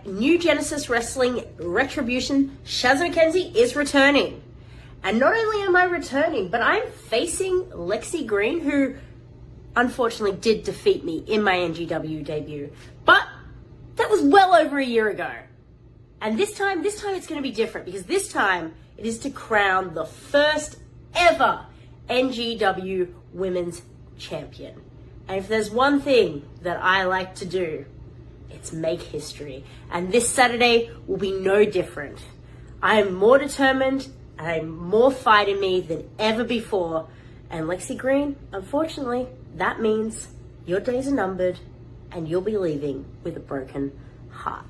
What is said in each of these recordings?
New Genesis Wrestling Retribution, Shazza McKenzie is returning. And not only am I returning, but I'm facing Lexi Green, who unfortunately did defeat me in my NGW debut. But that was well over a year ago. And this time it's going to be different, because this time it is to crown the first ever NGW Women's Champion. And if there's one thing that I like to do, it's make history. And this Saturday will be no different. I am more determined and I'm more fight in me than ever before. And Lexi Green, unfortunately, that means your days are numbered and you'll be leaving with a broken heart.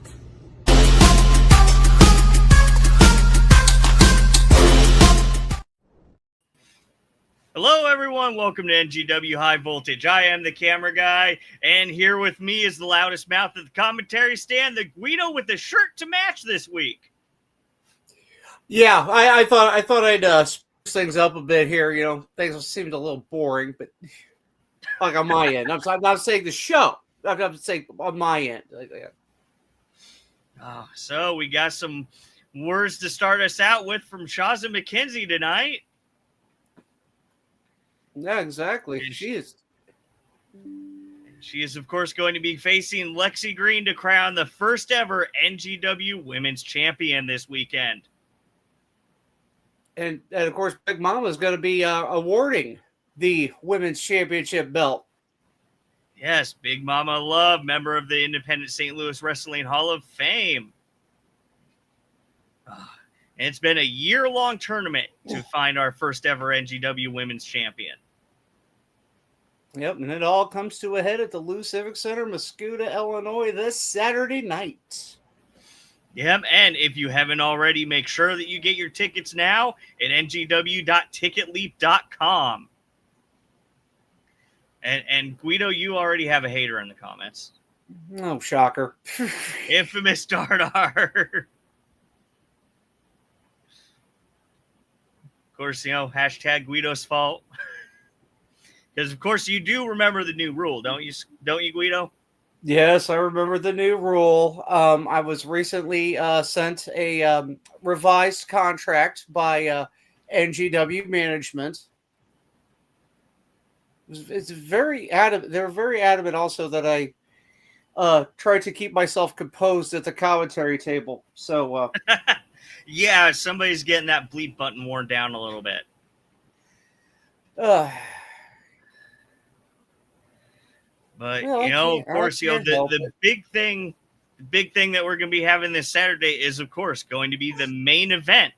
Hello, everyone. Welcome to NGW High Voltage. I am the camera guy, and here with me is the loudest mouth at the commentary stand, the Guido with the shirt to match this week. Yeah, I thought I'd spice things up a bit here. You know, things seemed a little boring, but like on my end, I'm not saying the show. I'm saying on my end. So we got some words to start us out with from Shazza McKenzie tonight. Yeah, exactly. She is, of course, going to be facing Lexi Green to crown the first ever NGW Women's Champion this weekend. And of course, Big Mama is going to be awarding the Women's Championship belt. Yes, Big Mama Love, member of the Independent St. Louis Wrestling Hall of Fame. And it's been a year-long tournament to find our first ever NGW Women's Champion. Yep, and it all comes to a head at the Lou Civic Center, Muscoda, Illinois, this Saturday night. Yep, and if you haven't already, make sure that you get your tickets now at ngw.ticketleap.com. And Guido, you already have a hater in the comments. Oh, shocker. Infamous Dardar. Of course, hashtag Guido's fault. Because, of course, you do remember the new rule, don't you, Guido? Yes, I remember the new rule. I was recently sent a revised contract by NGW management. It's very adamant. They're very adamant also that I try to keep myself composed at the commentary table. So, yeah, somebody's getting that bleep button worn down a little bit. But, of course, the big thing that we're going to be having this Saturday is, of course, going to be the main event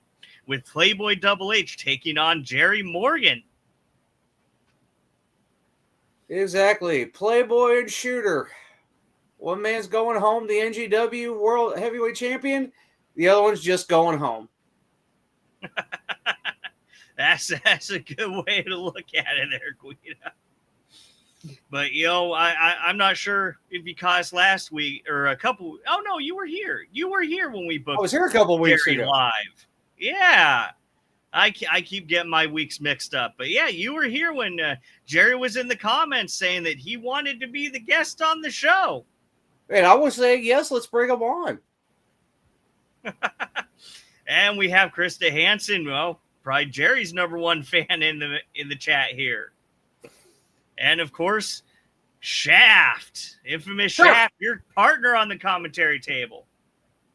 with Playboy Double H taking on Jerry Morgan. Exactly. Playboy and Shooter. One man's going home, the NGW World Heavyweight Champion. The other one's just going home. That's a good way to look at it there, Guido. But, I'm not sure if you caught us last week or a couple. Oh, no, you were here. You were here when we booked. I was here a couple weeks ago. Live. Yeah. I keep getting my weeks mixed up. But, yeah, you were here when Jerry was in the comments saying that he wanted to be the guest on the show. And I was saying, yes, let's bring him on. And we have Krista Hansen, probably Jerry's number one fan in the chat here. And of course, Shaft, infamous Shaft, your partner on the commentary table.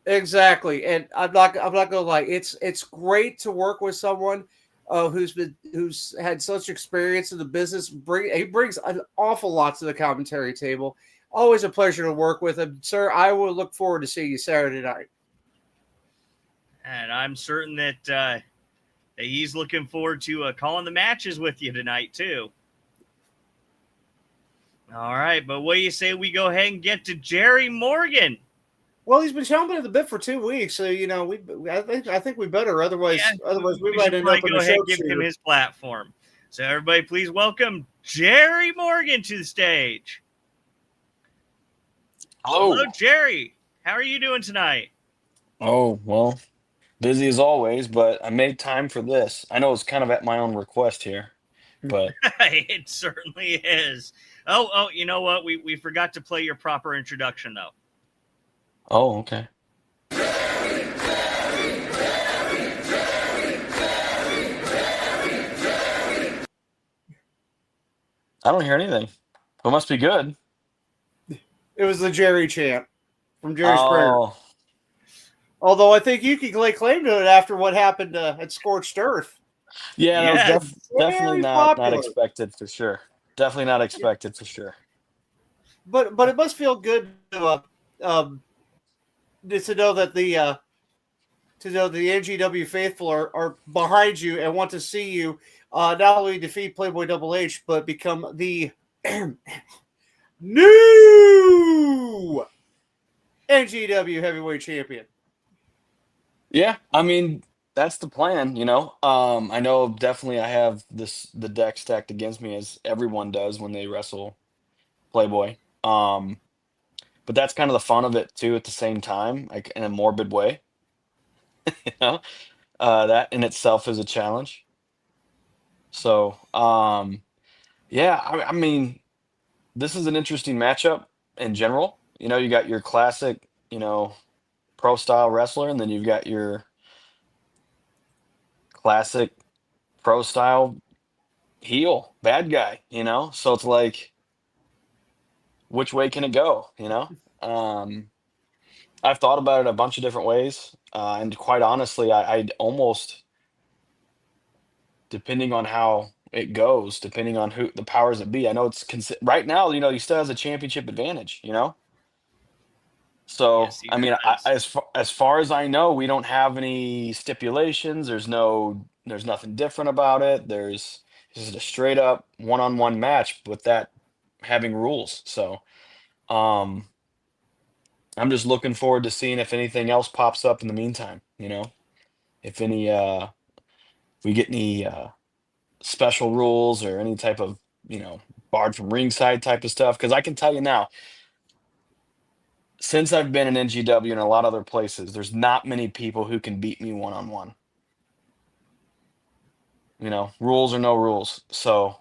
Exactly, and I'm not gonna lie. It's great to work with someone who's had such experience in the business. He brings an awful lot to the commentary table. Always a pleasure to work with him, sir. I will look forward to seeing you Saturday night. And I'm certain that he's looking forward to calling the matches with you tonight too. All right, but what do you say we go ahead and get to Jerry Morgan? Well, he's been chomping at the bit for 2 weeks, so I think we better. Otherwise we might end up in a show. Give him his platform. So everybody, please welcome Jerry Morgan to the stage. Hello, Jerry. How are you doing tonight? Oh, well, busy as always, but I made time for this. I know it's kind of at my own request here, but it certainly is. Oh, you know what? We forgot to play your proper introduction, though. Oh, okay. I don't hear anything. It must be good. It was the Jerry chant from Jerry Springer. Oh, Although I think you can lay claim to it after what happened at Scorched Earth. yeah, that was Yes. definitely Very not popular. expected for sure. Definitely not expected for sure. But it must feel good to know that the NGW faithful are behind you and want to see you not only defeat Playboy Double H but become the new NGW heavyweight champion. Yeah, I mean that's the plan, you know. I know definitely I have the deck stacked against me as everyone does when they wrestle Playboy. But that's kind of the fun of it too at the same time, like in a morbid way, you know. That in itself is a challenge. So, yeah, I mean, this is an interesting matchup in general. You know, you got your classic, you know, pro style wrestler, and then you've got your classic pro style heel bad guy, you know? So it's like, which way can it go, you know? Um, I've thought about it a bunch of different ways. And quite honestly, I'd almost, depending on how it goes, depending on who the powers that be, I know right now, you know, he still has a championship advantage, you know? So, Yes, he I mean, does. as far as I know, we don't have any stipulations. There's nothing different about it. This is a straight up one-on-one match with that having rules. So, um, I'm just looking forward to seeing if anything else pops up in the meantime, you know, if we get any special rules or any type of, you know, barred from ringside type of stuff. Because I can tell you now, since I've been in NGW and a lot of other places, there's not many people who can beat me one on one. You know, rules or no rules. So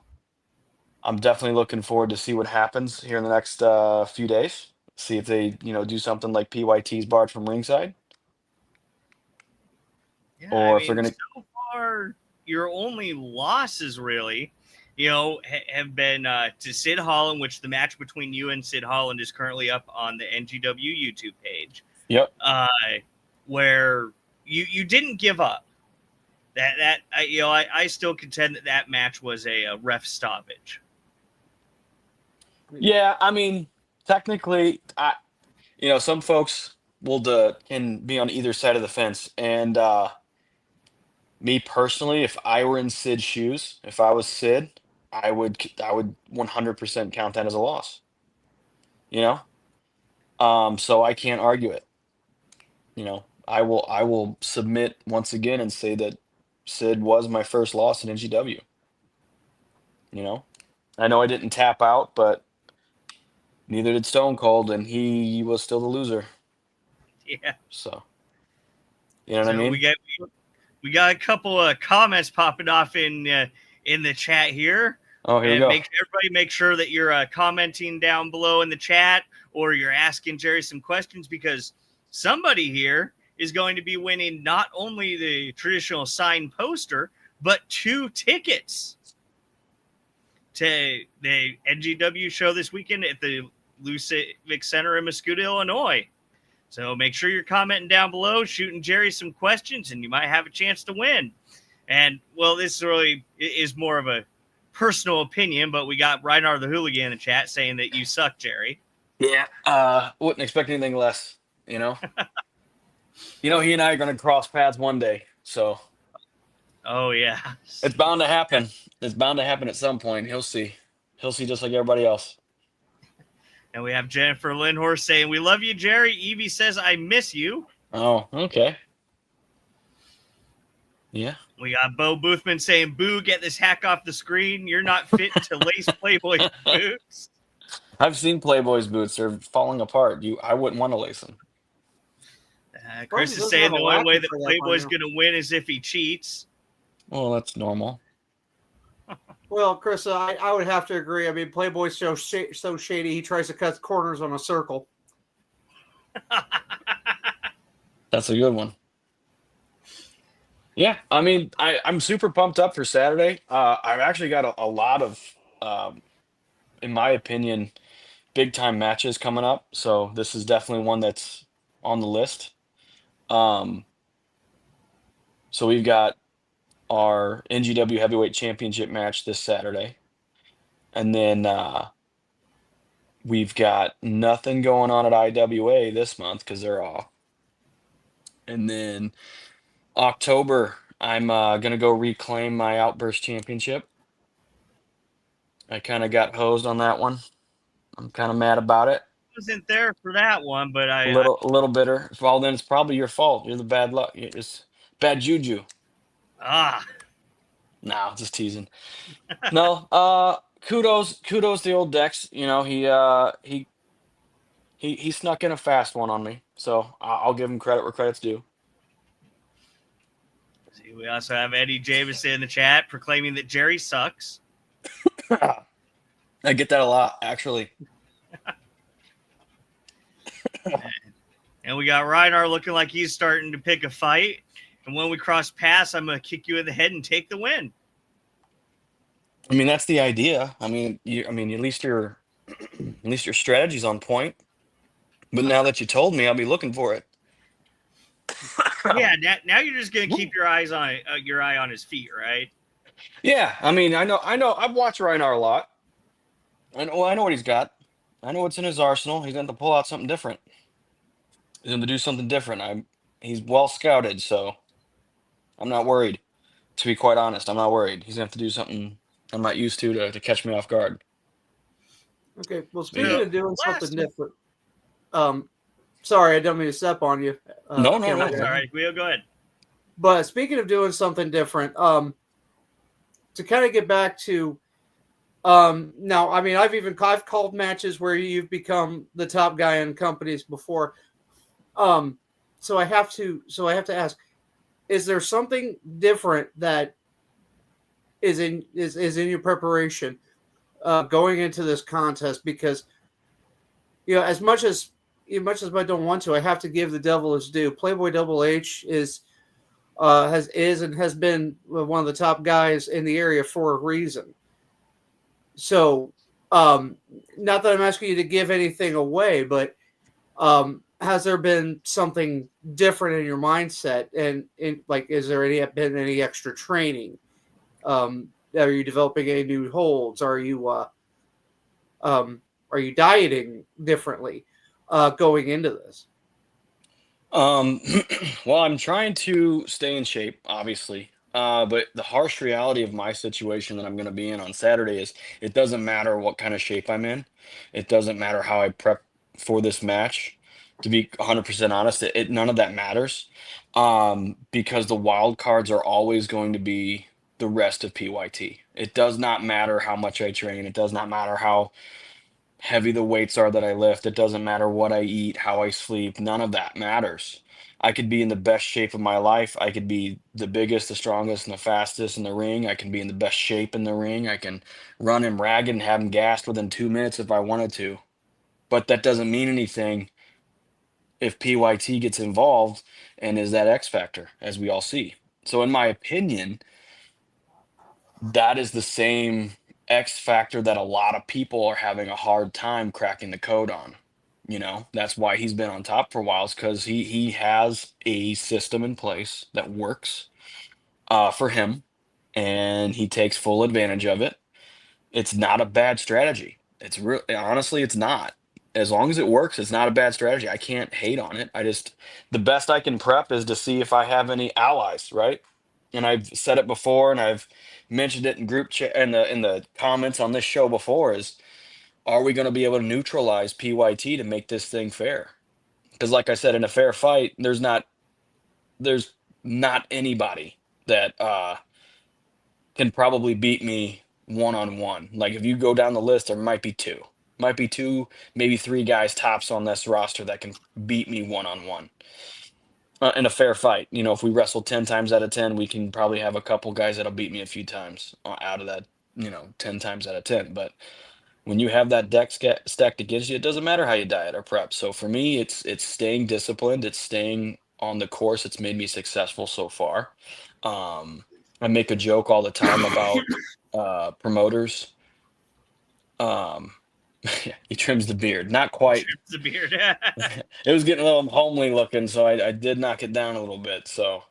I'm definitely looking forward to see what happens here in the next few days. See if they, you know, do something like PYT's barred from ringside, Yeah, I or if they're mean, gonna. so far your only losses really, have been to Sid Holland, which the match between you and Sid Holland is currently up on the NGW YouTube page, Yep. uh, where you didn't give up. I still contend that match was a ref stoppage. Yeah, I mean, technically, you know, some folks can be on either side of the fence, and me personally, if I were in Sid's shoes, if I was Sid, I would 100% count that as a loss. You know, so I can't argue it. You know, I will submit once again and say that Sid was my first loss in NGW. You know, I know I didn't tap out, but neither did Stone Cold, and he was still the loser. Yeah. So you know what I So mean? we got a couple of comments popping off in the chat here. Oh, here we And go. everybody make sure that you're commenting down below in the chat, or you're asking Jerry some questions, because somebody here is going to be winning not only the traditional signed poster, but 2 tickets to the NGW show this weekend at the Lou Civic Center in Muscoda, Illinois. So make sure you're commenting down below, shooting Jerry some questions, and you might have a chance to win. And, well, this really is more of a personal opinion, but we got Reinhard the Hooligan in the chat saying that you suck, Jerry. Yeah. Wouldn't expect anything less, you know? You know, he and I are going to cross paths one day. So Oh, yeah. it's bound to happen. It's bound to happen at some point. He'll see. He'll see just like everybody else. And we have Jennifer Lindhorst saying, "We love you, Jerry." Evie says, "I miss you." Oh, okay. Yeah. We got Bo Boothman saying, "Boo, get this hack off the screen. You're not fit to lace Playboy boots." I've seen Playboy's boots. They're falling apart. I wouldn't want to lace them. Chris is saying the only way that Playboy's going to win is if he cheats. Well, that's normal. Well, Chris, I would have to agree. I mean, Playboy's so shady, he tries to cut corners on a circle. That's a good one. Yeah, I mean, I'm super pumped up for Saturday. I've actually got a lot of, in my opinion, big time matches coming up. So this is definitely one that's on the list. Um, so we've got our NGW Heavyweight Championship match this Saturday, and then we've got nothing going on at IWA this month because they're off. And then October, I'm gonna go reclaim my Outburst Championship. I kind of got hosed on that one. I'm kind of mad about it. Wasn't there for that one, but A little bitter. Well, then it's probably your fault. You're the bad luck. It's bad juju. ah, No, just teasing. No, kudos to old Dex. You know, he snuck in a fast one on me. So I'll give him credit where credit's due. see, we also have Eddie Jameson in the chat proclaiming that Jerry sucks. I get that a lot, actually. And we got Reinar looking like he's starting to pick a fight. And when we cross paths, I'm going to kick you in the head and take the win. I mean, that's the idea. I mean, at least your strategy's on point. But now that you told me, I'll be looking for it. Yeah, now you're just going to keep your eye on his feet, right? Yeah, I mean, I know. I've watched Reinar a lot. I know what he's got. I know what's in his arsenal. He's going to pull out something different. He's going to do something different. He's well scouted, so I'm not worried. To be quite honest, I'm not worried. He's going to have to do something I'm not used to catch me off guard. Okay, well, speaking of doing something different, Sorry, I don't mean to step on you. No. That's all right. We'll go ahead. But speaking of doing something different, to kind of get back to, now, I mean, I've called matches where you've become the top guy in companies before. So I have to ask, is there something different that is in your preparation going into this contest? Because, you know, as much as I don't want to, I have to give the devil his due. Playboy Double H has been one of the top guys in the area for a reason. So, not that I'm asking you to give anything away, but has there been something different in your mindset? And is there been any extra training? Are you developing any new holds? Are you dieting differently going into this? Well, I'm trying to stay in shape, obviously. But the harsh reality of my situation that I'm going to be in on Saturday is it doesn't matter what kind of shape I'm in. It doesn't matter how I prep for this match. To be 100% honest, none of that matters. Because the wild cards are always going to be the rest of PYT. It does not matter how much I train. It does not matter how heavy the weights are that I lift. It doesn't matter what I eat, how I sleep. None of that matters. I could be in the best shape of my life. I could be the biggest, the strongest, and the fastest in the ring. I can be in the best shape in the ring. I can run him ragged and have him gassed within 2 minutes if I wanted to. But that doesn't mean anything if PYT gets involved and is that X factor, as we all see. So in my opinion, that is the same X factor that a lot of people are having a hard time cracking the code on. You know, that's why he's been on top for a while, is because he has a system in place that works for him, and he takes full advantage of it. It's not a bad strategy. It's honestly, it's not. As long as it works, it's not a bad strategy. I can't hate on it. The best I can prep is to see if I have any allies, right? And I've said it before, and I've mentioned it in group chat in the comments on this show before, is are we going to be able to neutralize PYT to make this thing fair? Because like I said, in a fair fight, there's not anybody that can probably beat me one-on-one. Like if you go down the list, there might be two, maybe three guys tops on this roster that can beat me one-on-one in a fair fight. You know, if we wrestle 10 times out of 10, we can probably have a couple guys that'll beat me a few times out of that, 10 times out of 10. But when you have that deck stacked against you, it doesn't matter how you diet or prep. So for me, it's staying disciplined. It's staying on the course, it's made me successful so far. I make a joke all the time about promoters. Um, he trims the beard, not quite. Trims the beard. It was getting a little homely looking, so I did knock it down a little bit. So,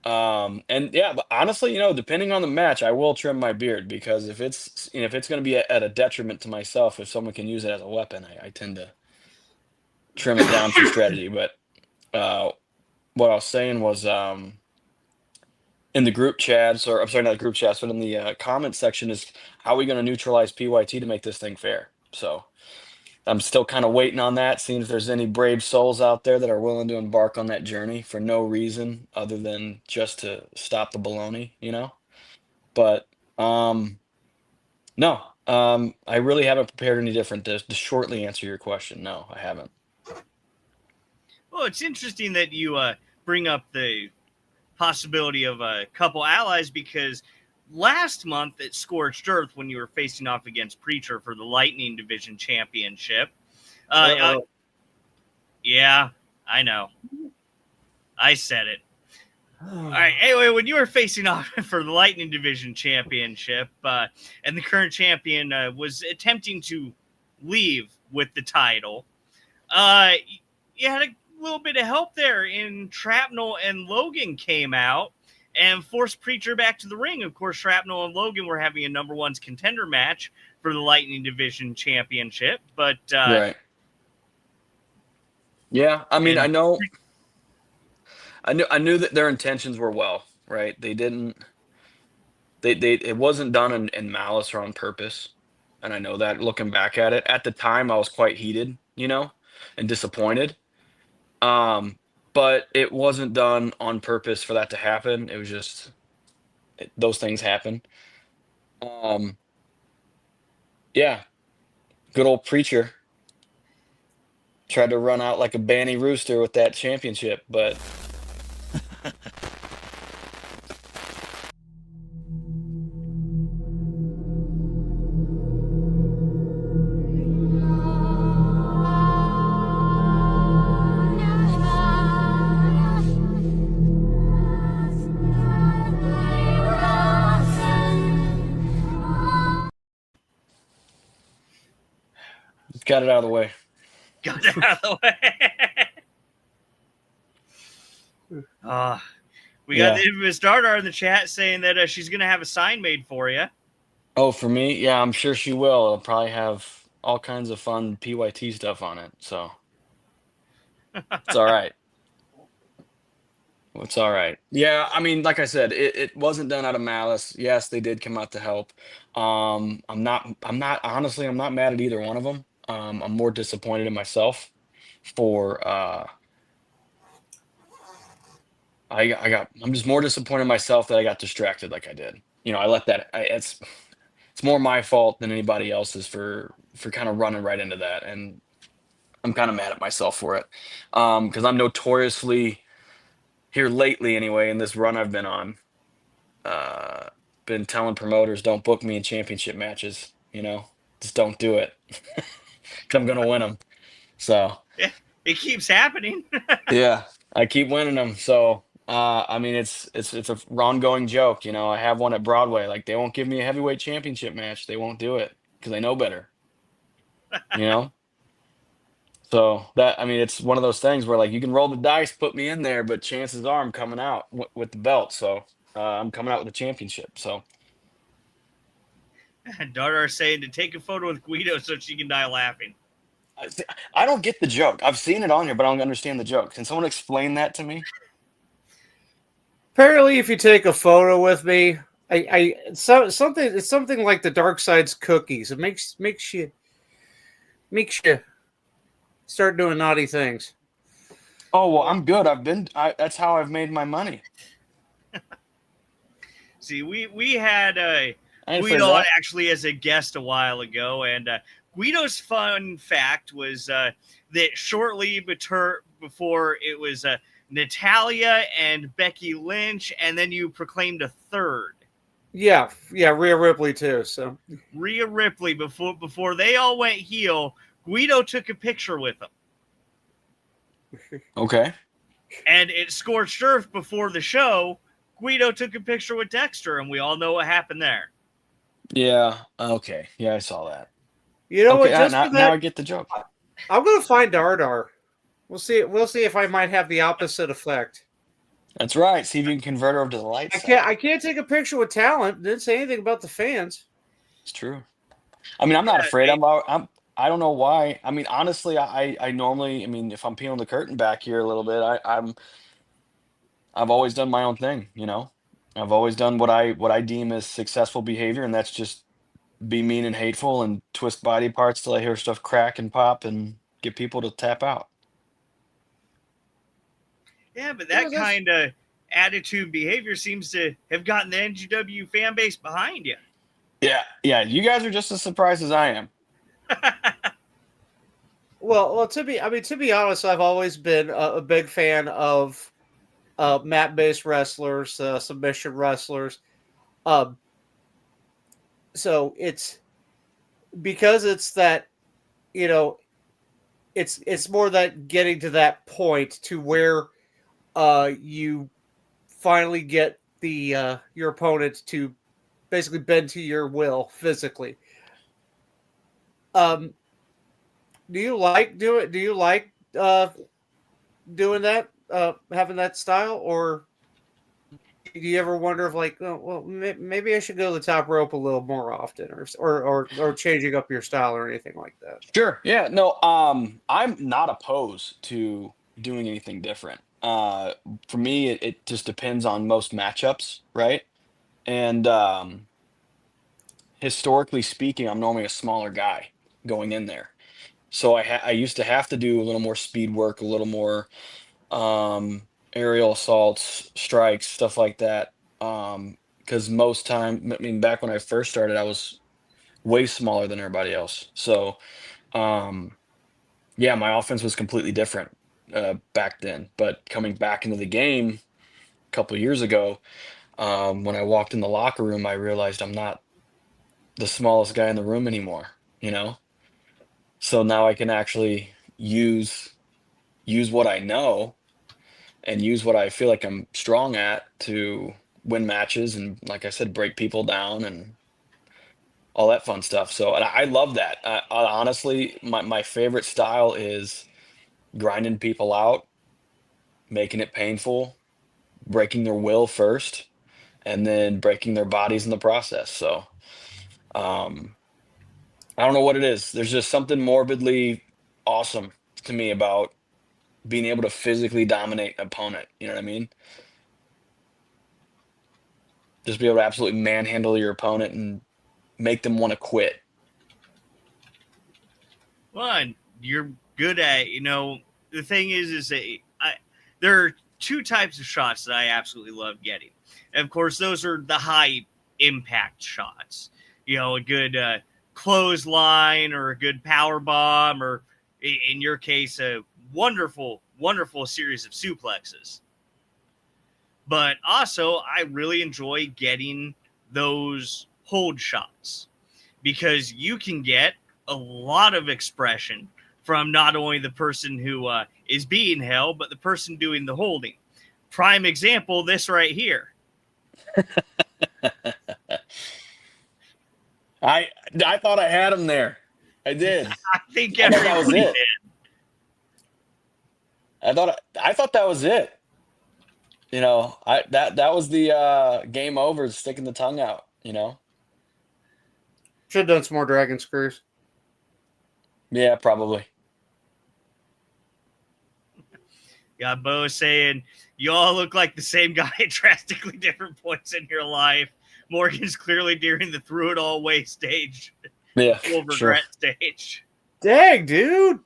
and yeah, but honestly, depending on the match, I will trim my beard because if it's going to be at a detriment to myself, if someone can use it as a weapon, I tend to trim it down for strategy. But what I was saying was in the group chats, or I'm sorry, not the group chats, but in the comment section is how are we going to neutralize PYT to make this thing fair? So I'm still kind of waiting on that, seeing if there's any brave souls out there that are willing to embark on that journey for no reason other than just to stop the baloney, But no, I really haven't prepared any different to shortly answer your question. No, I haven't. Well, it's interesting that you bring up the possibility of a couple allies because last month at Scorched Earth, when you were facing off against Preacher for the Lightning Division Championship, yeah, I know. I said it. All right. Anyway, when you were facing off for the Lightning Division Championship, and the current champion was attempting to leave with the title, you had a little bit of help there in Shrapnel and Logan came out and forced Preacher back to the ring. Of course, Shrapnel and Logan were having a number one's contender match for the Lightning Division Championship, but right. Yeah, I mean, I knew that their intentions were well, right? They didn't. It wasn't done in malice or on purpose, and I know that looking back at it. At the time, I was quite heated, and disappointed. But it wasn't done on purpose for that to happen. It was just those things happen. Yeah, good old Preacher tried to run out like a banny rooster with that championship, but got it out of the way. Got it out of the way. We got the infamous Dardar in the chat saying that she's going to have a sign made for you. Oh, for me? Yeah, I'm sure she will. It'll probably have all kinds of fun PYT stuff on it. So it's all right. It's all right. Yeah, I mean, like I said, it wasn't done out of malice. Yes, they did come out to help. I'm not honestly, I'm not mad at either one of them. I'm more disappointed in myself for I'm just more disappointed in myself that I got distracted like I did. I let that it's more my fault than anybody else's for kind of running right into that, and I'm kind of mad at myself for it. Because I'm notoriously here lately anyway in this run I've been on, been telling promoters don't book me in championship matches, just don't do it. 'Cause I'm gonna win them. So it keeps happening. yeah, I keep winning them. So I mean, it's a ongoing joke. I have one at Broadway. Like they won't give me a heavyweight championship match. They won't do it because they know better. So it's one of those things where like you can roll the dice, put me in there, but chances are I'm coming out with the belt. So I'm coming out with the championship. So Dardar saying to take a photo with Guido so she can die laughing. I don't get the joke. I've seen it on here, but I don't understand the joke. Can someone explain that to me? Apparently, if you take a photo with me, it's something like the Dark Side's cookies. It makes you start doing naughty things. Oh well, I'm good. That's how I've made my money. See, we had Guido on actually as a guest a while ago, and Guido's fun fact was that shortly before it was Natalia and Becky Lynch, and then you proclaimed a third. Yeah, Rhea Ripley too. So Rhea Ripley before they all went heel, Guido took a picture with them. Okay. And it scorched earth before the show. Guido took a picture with Dexter, and we all know what happened there. Yeah. Okay. Yeah, I saw that. You know Okay. what? Just Now, for now I that, get the joke. I'm gonna find Dardar. We'll see. We'll see if I might have the opposite effect. That's right. See if you can convert her over to the light I side. can't. I can't take a picture with talent. Didn't say anything about the fans. It's true. I mean, I'm not afraid. I don't know why. I mean, honestly, I normally, I mean, if I'm peeling the curtain back here a little bit, I've always done my own thing, you know. I've always done what I deem as successful behavior, and that's just be mean and hateful and twist body parts till I hear stuff crack and pop and get people to tap out. Yeah, but Yeah, that that's- kind of attitude behavior seems to have gotten the NGW fan base behind you. Yeah, yeah. You guys are just as surprised as I am. Well, to be honest, I've always been a big fan of mat-based wrestlers, submission wrestlers. So it's because it's that, you know, it's more that getting to that point to where you finally get the your opponent to basically bend to your will physically. Um, do you like doing that, having that style, or do you ever wonder if like, oh, well, maybe I should go to the top rope a little more often, or changing up your style or anything like that? Sure. Yeah. No. I'm not opposed to doing anything different. For me, it just depends on most matchups, right? And historically speaking, I'm normally a smaller guy going in there, so I used to have to do a little more speed work, a little more aerial assaults, strikes, stuff like that. Because most time, I mean, back when I first started, I was way smaller than everybody else. So, um, yeah, my offense was completely different back then. But coming back into the game a couple of years ago, when I walked in the locker room, I realized I'm not the smallest guy in the room anymore. You know, so now I can actually use what I know and use what I feel like I'm strong at to win matches and, like I said, break people down and all that fun stuff. So, and I love that. Honestly, my favorite style is grinding people out, making it painful, breaking their will first, and then breaking their bodies in the process. So, um, I don't know what it is. There's just something morbidly awesome to me about being able to physically dominate an opponent. You know what I mean? Just be able to absolutely manhandle your opponent and make them want to quit. Well, and you're good at, the thing is that there are two types of shots that I absolutely love getting. And of course, those are the high impact shots. A good clothesline or a good power bomb, or in your case, a wonderful, wonderful series of suplexes. But also, I really enjoy getting those hold shots because you can get a lot of expression from not only the person who is being held, but the person doing the holding. Prime example, this right here. I thought I had him there. I did. I think I thought that was everybody it. did. I thought that was it. That was the game over, sticking the tongue out. Should have done some more dragon screws. Yeah, probably. Got Bo saying, you all look like the same guy at drastically different points in your life. Morgan's clearly during the through it all away stage. Yeah, Full regret sure. stage. Dang, dude!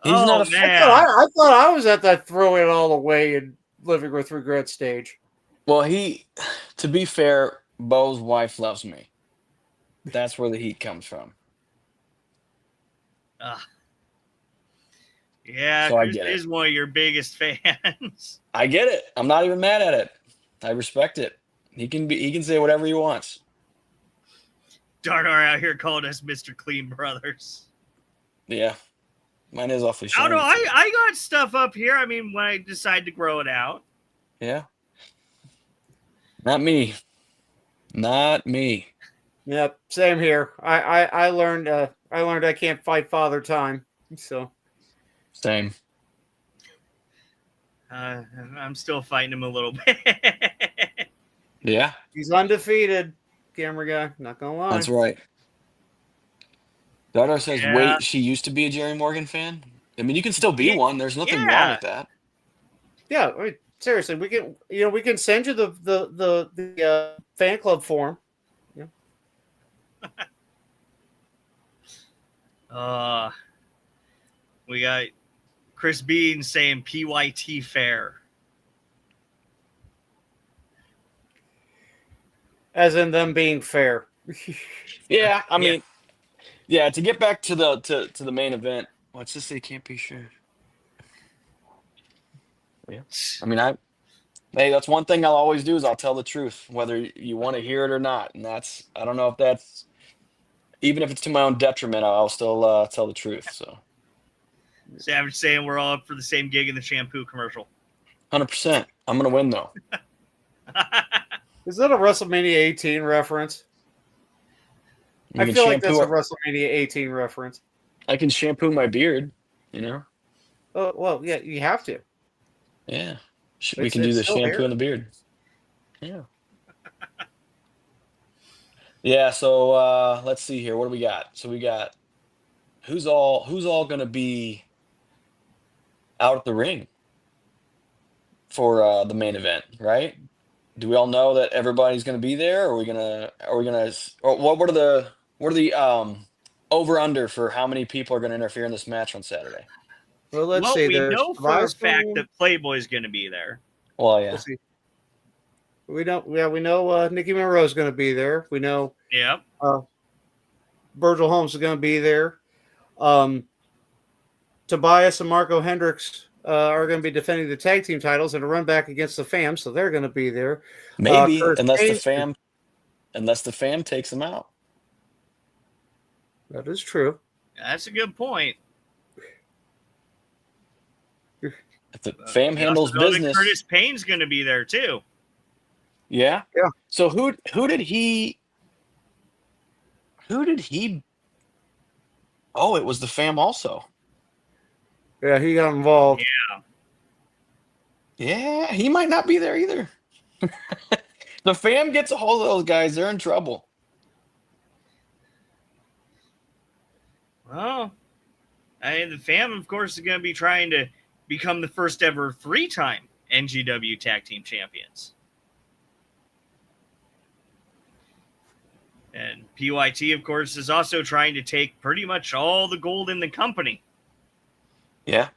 He's not a man. I thought I was at that throw it all away and living with regret stage. Well, to be fair, Bo's wife loves me. That's where the heat comes from. Yeah, So I Chris get it. is one of your biggest fans. I get it. I'm not even mad at it. I respect it. He can say whatever he wants. Darnar out here calling us Mr. Clean Brothers. Yeah. Mine is awfully I shiny. don't know. I got stuff up here. I mean, when I decide to grow it out. Yeah. Not me. Not me. Yep, same here. I learned I can't fight Father Time. So Same. I'm still fighting him a little bit. Yeah. he's undefeated, camera guy. Not gonna lie. That's right. Daughter says, Yeah. wait, she used to be a Jerry Morgan fan? I mean, you can still be one. There's nothing wrong Yeah. with that. Yeah, I mean, seriously, we can send you the fan club form. We got Chris Bean saying PYT fair. As in them being fair. Yeah, I mean, yeah. To get back to the main event, what's this say? Can't be sure. Yeah, I mean, hey, that's one thing I'll always do is I'll tell the truth, whether you want to hear it or not, and I don't know if that's even if it's to my own detriment, I'll still tell the truth. So, Savage saying we're all up for the same gig in the shampoo commercial. 100%. I'm gonna win though. Is that a WrestleMania 18 reference? You I can feel like that's a shampoo WrestleMania 18 reference. I can shampoo my beard. You know. Oh well, yeah, you have to. Yeah. We It's- can do it's the still shampoo hair. and the beard. Yeah. Yeah, so let's see here. What do we got? So we got who's all gonna be out at the ring for the main event, right? Do we all know that everybody's gonna be there? Or or what are the over under for how many people are gonna interfere in this match on Saturday? Well, let's Well, see. we There's know for a Tobias fact Boone. that Playboy's going to be there. Well, yeah. Let's see. We don't. Yeah, we know Nikki Monroe's going to be there. We know Yep. Virgil Holmes is going to be there. Tobias and Marco Hendricks are going to be defending the tag team titles in a run back against the Fam, so they're going to be there. Maybe Curtis unless Payne- the fam takes them out. That is true. That's a good point. If the fam We handles also know that business. Curtis Payne's going to be there too. Yeah. Yeah. So who did he Oh, it was the fam also. Yeah, he got involved. Yeah, he might not be there either. The fam gets a hold of those guys, they're in trouble. Well, I mean, the fam, of course, is going to be trying to become the first ever 3-time NGW Tag Team Champions. And PYT, of course, is also trying to take pretty much all the gold in the company. Yeah.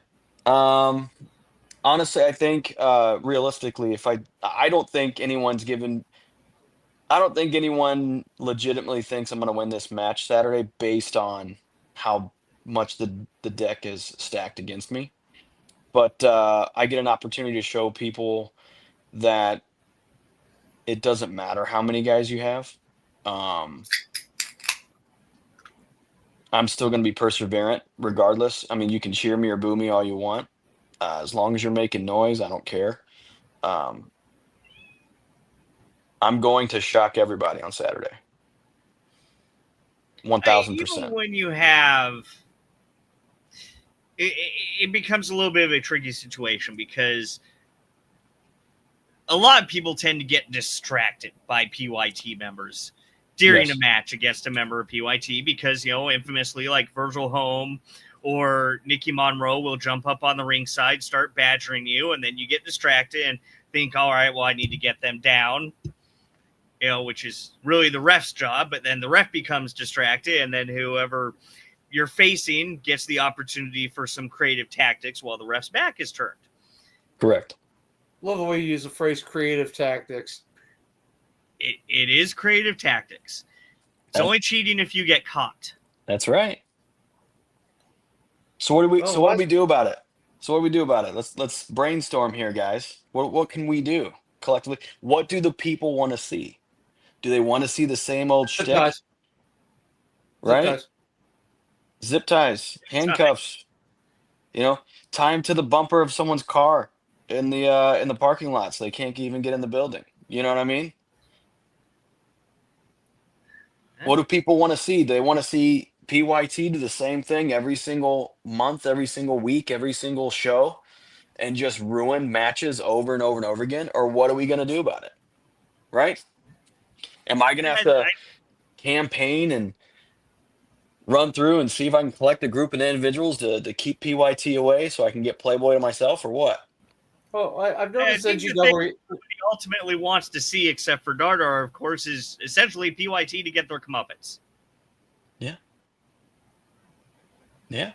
Honestly, I think realistically, I don't think anyone legitimately thinks I'm going to win this match Saturday based on how much the deck is stacked against me. But I get an opportunity to show people that it doesn't matter how many guys you have. I'm still going to be perseverant regardless. I mean, you can cheer me or boo me all you want. As long as you're making noise, I don't care. I'm going to shock everybody on Saturday. 1,000%. Even when you have... It becomes a little bit of a tricky situation because a lot of people tend to get distracted by PYT members during Yes. a match against a member of PYT because, infamously, like Virgil Home or Nikki Monroe will jump up on the ringside, start badgering you, and then you get distracted and think, all right, well, I need to get them down, which is really the ref's job, but then the ref becomes distracted, and then whoever you're facing gets the opportunity for some creative tactics while the ref's back is turned. Correct. Love the way you use the phrase "creative tactics." It is creative tactics. It's only cheating if you get caught. That's right. So what do we do about it? Let's brainstorm here, guys. What can we do collectively? What do the people want to see? Do they want to see the same old Zip shtick? ties. Right? Zip ties. Zip ties, handcuffs, You know, tie them to the bumper of someone's car in the parking lot so they can't even get in the building. You know what I mean? Eh, What do people want to see? They want to see PYT do the same thing every single month, every single week, every single show, and just ruin matches over and over and over again? Or what are we going to do about it? Right? Am I going to have I, to campaign and run through and see if I can collect a group of individuals to keep PYT away so I can get Playboy to myself or what? Well, I've I noticed think the thing NGW. he ultimately wants to see, except for Dardar, of course, is essentially PYT to get their comeuppance. Yeah. Yeah.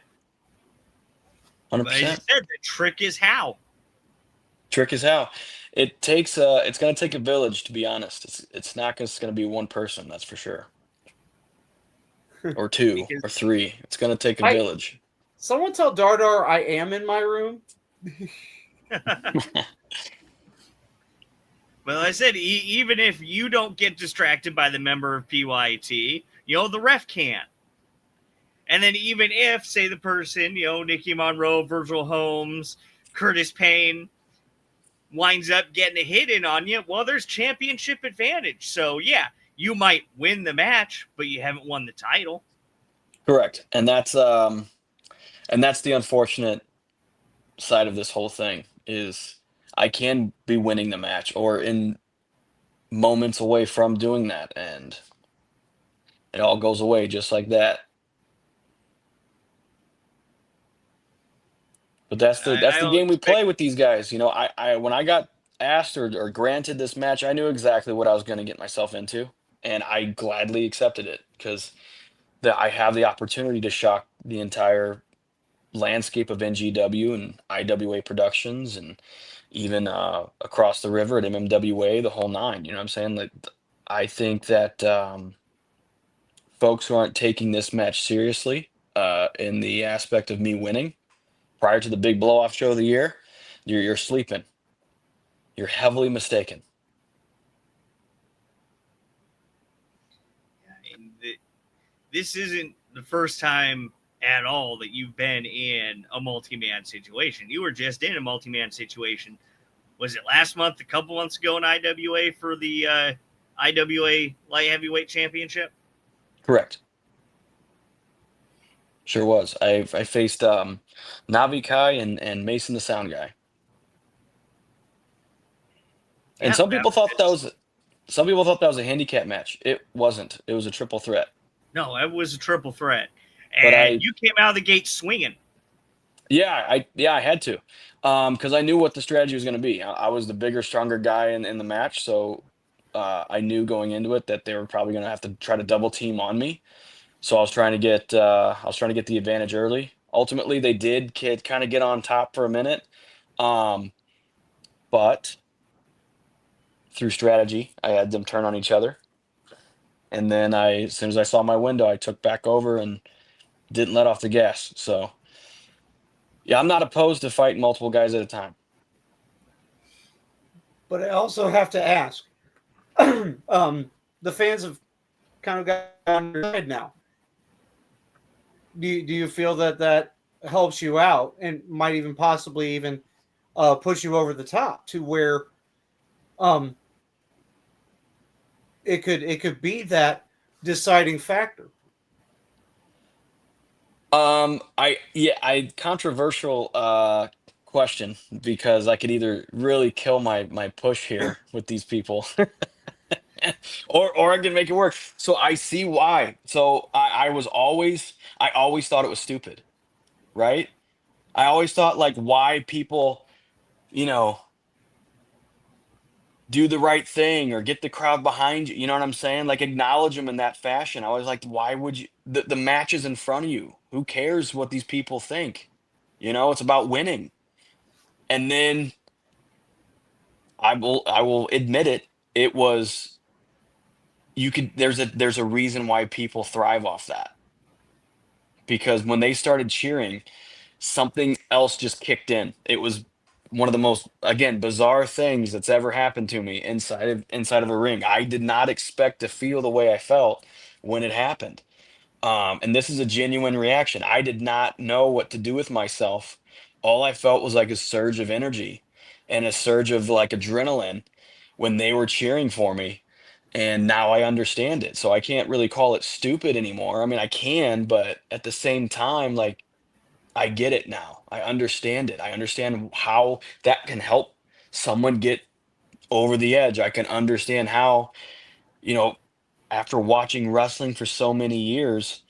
But as you 100%. said, the trick is how. Trick is how. It's going to take a village, to be honest. It's not just going to be one person, that's for sure. Or two Because or three. It's going to take a I village. Someone tell Dardar I am in my room. well, I said, even if you don't get distracted by the member of PYT, the ref can. And then even if, say, the person, Nikki Monroe, Virgil Holmes, Curtis Payne, winds up getting a hit in on you, well, there's championship advantage. So, yeah, you might win the match, but you haven't won the title. Correct. And that's the unfortunate side of this whole thing is I can be winning the match or in moments away from doing that, and it all goes away just like that. But that's the I game we expect, play with these guys. I when I got asked or granted this match, I knew exactly what I was going to get myself into, and I gladly accepted it because that I have the opportunity to shock the entire landscape of NGW and IWA Productions and even across the river at MMWA, the whole nine. You know what I'm saying? Like, I think that folks who aren't taking this match seriously in the aspect of me winning prior to the big blow-off show of the year, you're sleeping. You're heavily mistaken. this isn't the first time at all that you've been in a multi-man situation. You were just in a multi-man situation. Was it last month, a couple months ago in IWA for the IWA Light Heavyweight Championship? Correct. Sure was. I faced Navi Kai and Mason the Sound Guy. And Yeah, some people thought that was a handicap match. It wasn't. It was a triple threat. no, it was a triple threat, But and you came out of the gate swinging. I had to, because I knew what the strategy was going to be. I was the bigger, stronger guy in the match, so I knew going into it that they were probably going to have to try to double team on me. So I was trying to get the advantage early. Ultimately, they did kind of get on top for a minute, but through strategy, I had them turn on each other, and then as soon as I saw my window, I took back over and didn't let off the gas. So yeah, I'm not opposed to fighting multiple guys at a time. But I also have to ask, the fans have kind of got on your side now. Do you feel that helps you out and might even possibly even push you over the top to where um, it could be that deciding factor? I controversial question because I could either really kill my push here with these people, or I can make it work. So I see why. So I always thought it was stupid, right? I always thought like why people, you know, do the right thing or get the crowd behind you. You know what I'm saying? Like acknowledge them in that fashion. I was like, why would you? The match is in front of you. Who cares what these people think? It's about winning. And then I will admit it. It was you could there's a reason why people thrive off that because when they started cheering, something else just kicked in. It was one of the most, again, bizarre things that's ever happened to me inside of a ring. I did not expect to feel the way I felt when it happened. And this is a genuine reaction. I did not know what to do with myself. All I felt was like a surge of energy and a surge of like adrenaline when they were cheering for me. And now I understand it. So I can't really call it stupid anymore. I mean, I can, but at the same time, like, I get it now. I understand it. I understand how that can help someone get over the edge. I can understand how, you know, after watching wrestling for so many years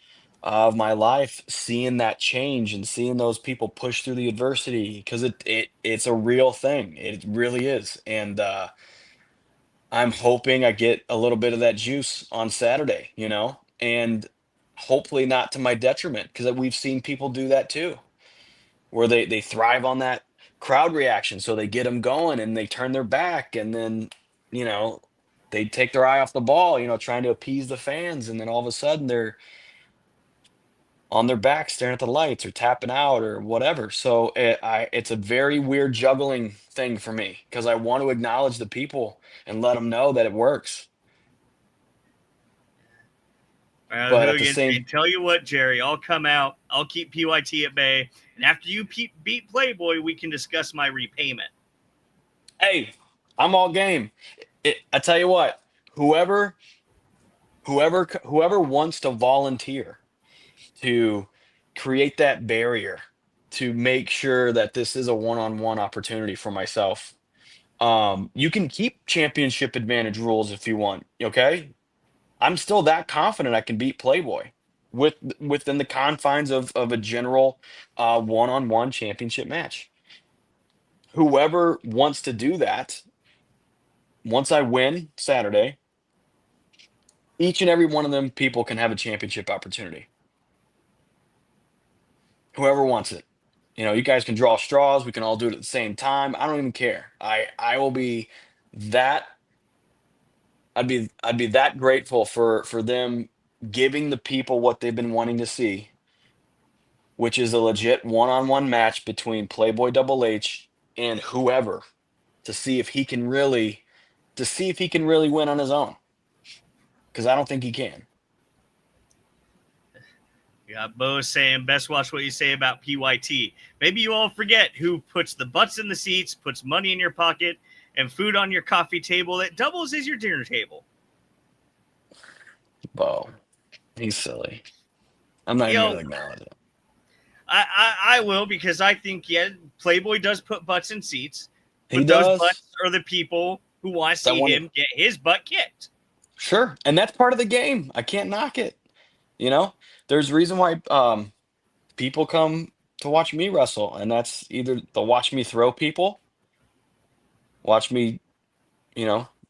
of my life, seeing that change and seeing those people push through the adversity, because it's a real thing. It really is. And I'm hoping I get a little bit of that juice on Saturday, and hopefully not to my detriment, because we've seen people do that too, where they thrive on that crowd reaction. So they get them going and they turn their back, and then, you know, they take their eye off the ball, trying to appease the fans. And then all of a sudden they're on their back staring at the lights or tapping out or whatever. So it's a very weird juggling thing for me, because I want to acknowledge the people and let them know that it works. But at the Hoogan, same, and tell you what, Jerry, I'll come out. I'll keep PYT at bay. And after you beat Playboy, we can discuss my repayment. hey, I'm all game. I tell you what, whoever wants to volunteer to create that barrier to make sure that this is a one-on-one opportunity for myself. You can keep championship advantage rules if you want. Okay, I'm still that confident I can beat Playboy within the confines of a general one-on-one championship match. Whoever wants to do that, once I win Saturday, each and every one of them people can have a championship opportunity. Whoever wants it. You guys can draw straws. We can all do it at the same time. I don't even care. I will be that. I'd be that grateful for them giving the people what they've been wanting to see, which is a legit one-on-one match between Playboy Double H and whoever, to see if he can really win on his own. Because I don't think he can. Yeah, Bo is saying, best watch what you say about PYT. Maybe you all forget who puts the butts in the seats, puts money in your pocket, and food on your coffee table that doubles as your dinner table. Bo, he's silly. I'm not even going to acknowledge it. I will, because I think, Playboy does put butts in seats. But He does. Those butts are the people who want to see him get his butt kicked. Sure. And that's part of the game. I can't knock it. There's a reason why people come to watch me wrestle, and that's either they'll watch me throw people, watch me,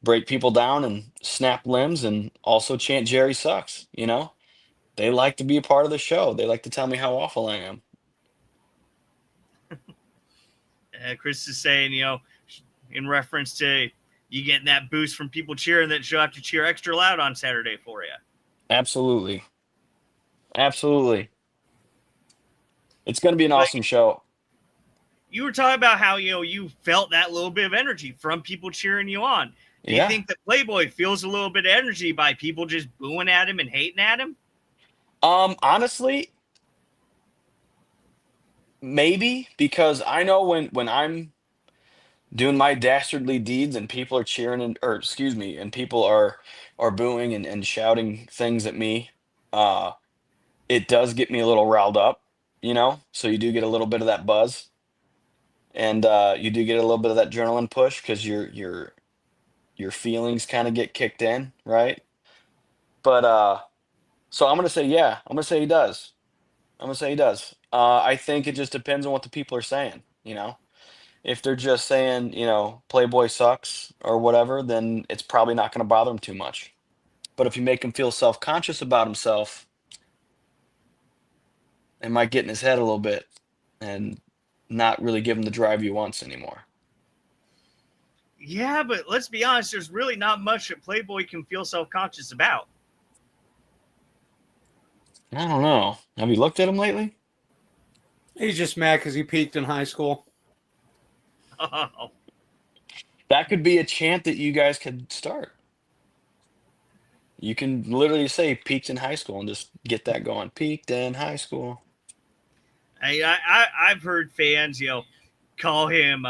break people down and snap limbs, and also chant Jerry sucks. They like to be a part of the show. They like to tell me how awful I am. Chris is saying, in reference to you getting that boost from people cheering, that you'll have to cheer extra loud on Saturday for you. Absolutely. It's going to be an awesome show. You were talking about how, you felt that little bit of energy from people cheering you on. Do you think that Playboy feels a little bit of energy by people just booing at him and hating at him? Honestly, maybe, because I know when I'm doing my dastardly deeds and people are cheering and people are booing and shouting things at me, it does get me a little riled up, so you do get a little bit of that buzz, and you do get a little bit of that adrenaline push, because your feelings kind of get kicked in, right? But so I'm gonna say, yeah, I'm gonna say he does. I think it just depends on what the people are saying. If they're just saying, Playboy sucks or whatever, then it's probably not going to bother him too much. But if you make him feel self-conscious about himself, it might get in his head a little bit and not really give him the drive he wants anymore. Yeah, but let's be honest, there's really not much that Playboy can feel self-conscious about. I don't know. Have you looked at him lately? He's just mad because he peaked in high school. Oh. That could be a chant that you guys could start. You can literally say peaked in high school and just get that going. Peaked in high school. I've heard fans, call him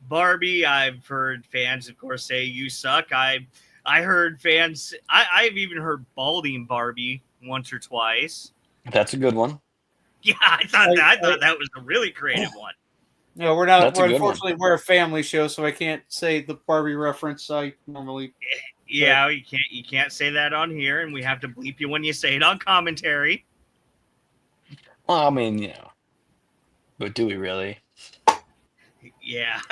Barbie. I've heard fans, of course, say you suck. I heard fans. I've even heard balding Barbie once or twice. That's a good one. Yeah, I thought that was a really creative one. No, we're not. That's a We're good one. unfortunately we're a family show, so I can't say the Barbie reference. I normally. Yeah, you can't say that on here, and we have to bleep you when you say it on commentary. Well, I mean, but do we really? Yeah.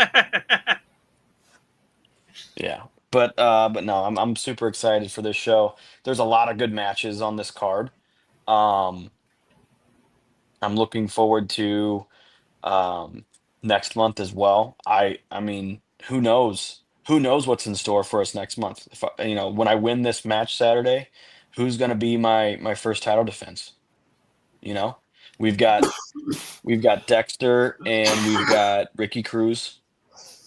Yeah. But no, I'm super excited for this show. There's a lot of good matches on this card. I'm looking forward to next month as well. I mean, who knows? Who knows what's in store for us next month? If when I win this match Saturday, who's going to be my first title defense? We've got Dexter and we've got Ricky Cruz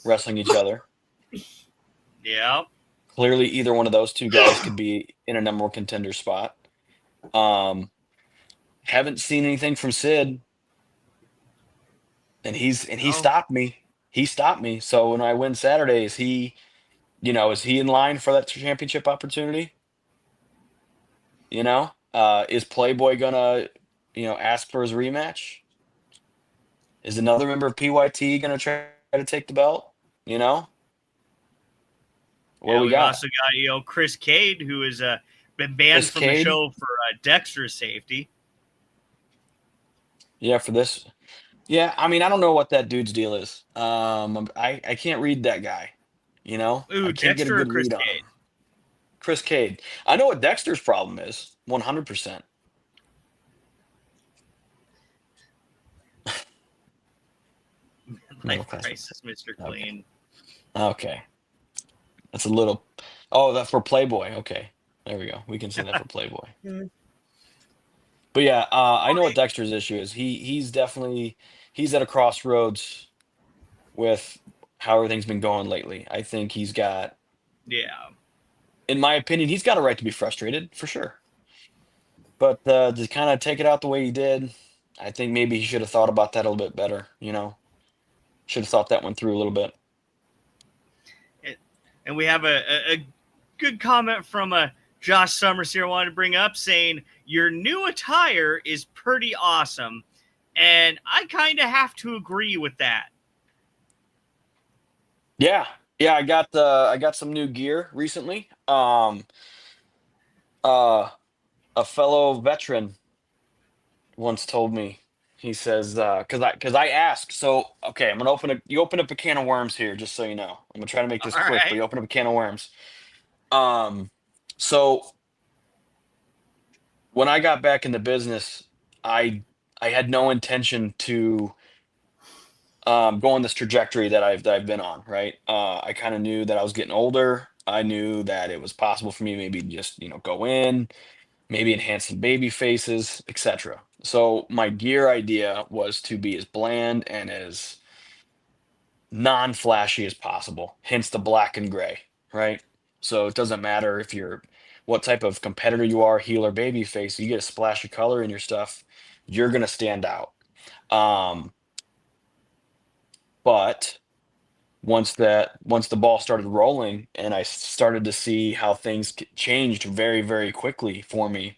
wrestling each other. Yeah. Clearly, either one of those two guys could be in a number one contender spot. Haven't seen anything from Sid, and he stopped me. He stopped me. So when I win Saturday, is he in line for that championship opportunity? Is Playboy gonna ask for his rematch? Is another member of PYT gonna try to take the belt? What we We've got? also got Chris Cade, who has been banned Chris from Cade? the show for Dexter's safety. Yeah, for this. Yeah, I mean, I don't know what that dude's deal is. I can't read that guy. Ooh, I can't get a Dexter or good Chris read on Cade? him. Chris Cade. I know what Dexter's problem is. 100%. Life crisis, Mr. Clean. Okay. That's a little. Oh, that's for Playboy. Okay, there we go. We can say that for Playboy. But yeah, I know what Dexter's issue is. He's definitely at a crossroads with how everything's been going lately. I think he's got, Yeah. in my opinion, he's got a right to be frustrated for sure. But to kind of take it out the way he did, I think maybe he should have thought about that a little bit better. Should have thought that one through a little bit. And we have a good comment from Josh Summers here I wanted to bring up, saying your new attire is pretty awesome. And I kind of have to agree with that. Yeah. I got some new gear recently. A fellow veteran once told me, he says, because I asked, so okay, I'm gonna open up a can of worms here, just so you know. I'm gonna try to make this All quick, right. but you open up a can of worms. So when I got back in the business, I had no intention to go on this trajectory that I've been on, right? I kind of knew that I was getting older. I knew that it was possible for me to maybe just go in, maybe enhance some baby faces, etc. So my gear idea was to be as bland and as non-flashy as possible, hence the black and gray, right? So it doesn't matter if you're what type of competitor you are, heel or baby face, you get a splash of color in your stuff, you're gonna stand out. But once the ball started rolling and I started to see how things changed very, very quickly for me,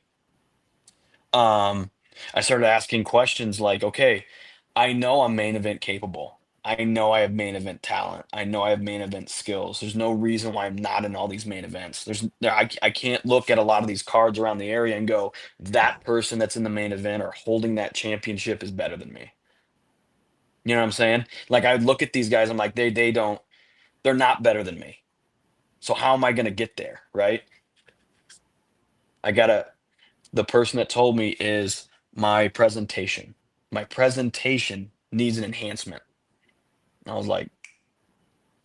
I started asking questions like, okay, I know I'm main event capable. I know I have main event talent. I know I have main event skills. There's no reason why I'm not in all these main events. I can't look at a lot of these cards around the area and go, that person that's in the main event or holding that championship is better than me. You know what I'm saying? Like I look at these guys, I'm like, they're not better than me. So how am I going to get there? Right. The person that told me is my presentation. My presentation needs an enhancement. I was like,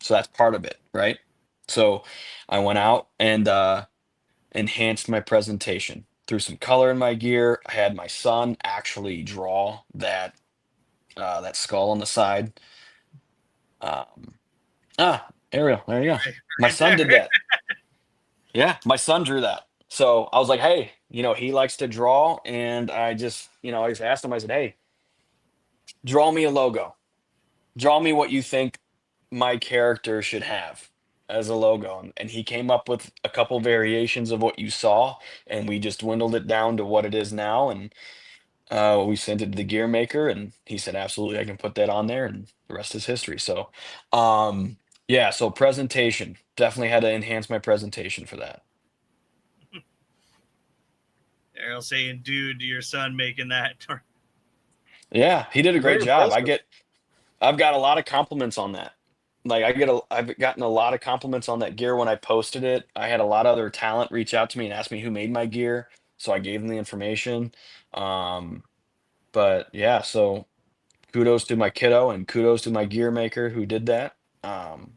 so that's part of it, right? So I went out and enhanced my presentation, threw some color in my gear. I had my son actually draw that skull on the side. Ariel, there you go. My son did that. Yeah, my son drew that. So I was like, hey, he likes to draw. And I just asked him, I said, hey, draw me a logo. Draw me what you think my character should have as a logo. And he came up with a couple variations of what you saw, and we just dwindled it down to what it is now. And we sent it to the gear maker, and he said, absolutely, I can put that on there, and the rest is history. So, yeah, so presentation, definitely had to enhance my presentation for that. Ariel saying, dude, to your son making that. Yeah, he did a Very great job. impressive. I've got a lot of compliments on that. Like I've gotten a lot of compliments on that gear when I posted it. I had a lot of other talent reach out to me and ask me who made my gear, so I gave them the information. Um, but yeah, so kudos to my kiddo and kudos to my gear maker who did that. Um,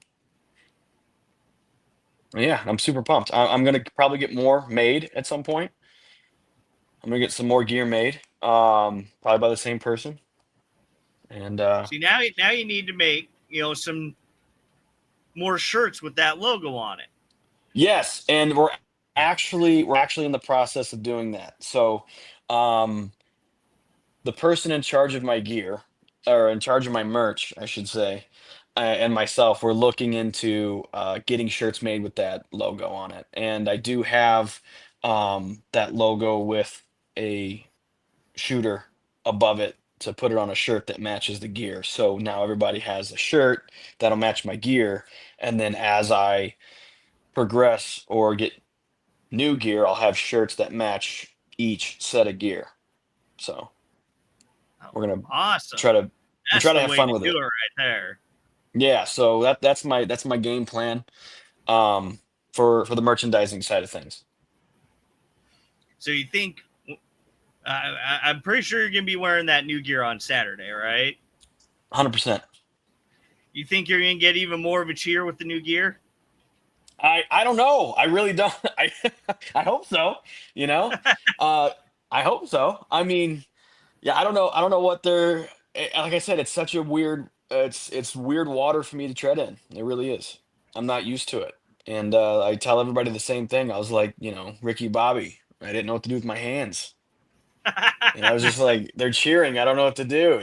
yeah, I'm super pumped. I'm gonna probably get more made at some point. I'm gonna get some more gear made, probably by the same person. And See, now you need to make, some more shirts with that logo on it. yes, and we're actually in the process of doing that. So, um, the person in charge of my gear, or in charge of my merch, I should say, and myself, we're looking into getting shirts made with that logo on it. And I do have that logo with a shooter above it to put it on a shirt that matches the gear. So now everybody has a shirt that'll match my gear. And then as I progress or get new gear, I'll have shirts that match each set of gear. So we're gonna Awesome. try to That's the have way fun to with do it. it right there. Yeah, so that's my game plan for the merchandising side of things. So you think I'm pretty sure you're gonna be wearing that new gear on Saturday, right? 100%. You think you're gonna get even more of a cheer with the new gear? I don't know. I really don't. I hope so. You know, I hope so. I mean, yeah, I don't know. I don't know what they're like. I said, it's such a weird. It's weird water for me to tread in. It really is. I'm not used to it, and I tell everybody the same thing. I was like, Ricky Bobby. I didn't know what to do with my hands, and I was just like, they're cheering. I don't know what to do.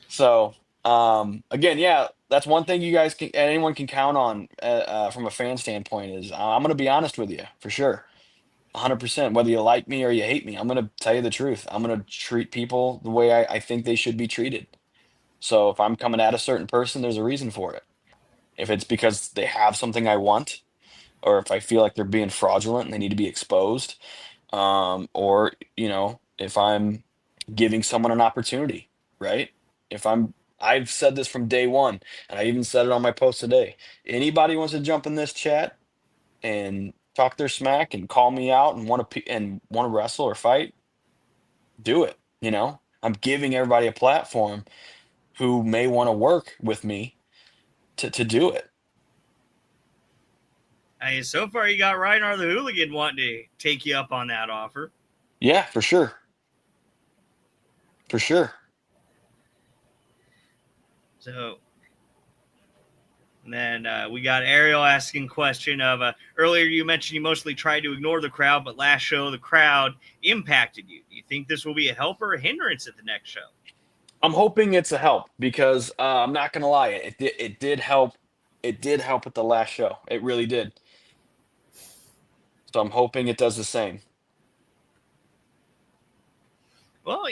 So again, yeah, that's one thing anyone can count on from a fan standpoint is I'm going to be honest with you for sure. 100%. Whether you like me or you hate me, I'm going to tell you the truth. I'm going to treat people the way I think they should be treated. So if I'm coming at a certain person, there's a reason for it. If it's because they have something I want, or if I feel like they're being fraudulent and they need to be exposed, or if I'm giving someone an opportunity, right? I've said this from day one, and I even said it on my post today. Anybody wants to jump in this chat and talk their smack and call me out and want to wrestle or fight, do it. I'm giving everybody a platform who may want to work with me to do it. I mean, so far you got Reinhard the Hooligan wanting to take you up on that offer. Yeah, for sure. For sure. So, and then we got Ariel asking question of earlier you mentioned you mostly tried to ignore the crowd, but last show the crowd impacted you. Do you think this will be a help or a hindrance at the next show? I'm hoping it's a help because I'm not gonna lie, it did help. It did help at the last show. It really did. So I'm hoping it does the same. Well,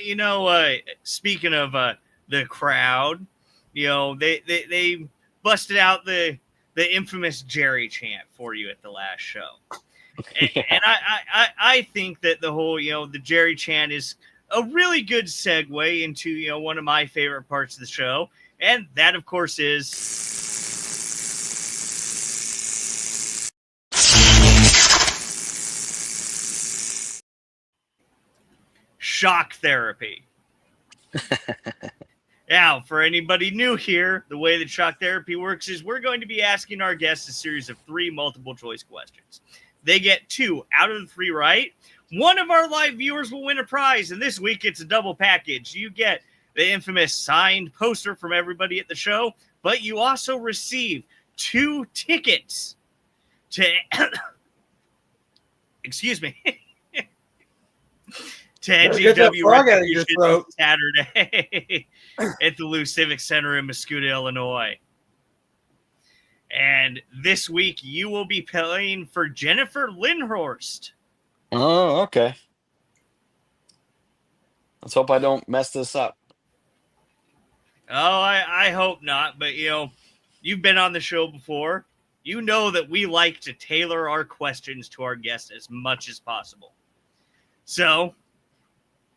speaking of the crowd, they busted out the infamous Jerry chant for you at the last show, and I think that the whole the Jerry chant is a really good segue into one of my favorite parts of the show, and that of course is shock therapy. Now, for anybody new here, the way that shock therapy works is we're going to be asking our guests a series of 3 multiple choice questions. They get 2 out of the 3 right. One of our live viewers will win a prize, and this week it's a double package. You get the infamous signed poster from everybody at the show, but you also receive 2 tickets to excuse me, to Better get that NGW frog out of your Retribution throat. Saturday at the Lou Civic Center in Muscuda, Illinois. And this week you will be playing for Jennifer Lindhorst. Oh, okay. Let's hope I don't mess this up. Oh, I hope not. But, you've been on the show before. You know that we like to tailor our questions to our guests as much as possible. So,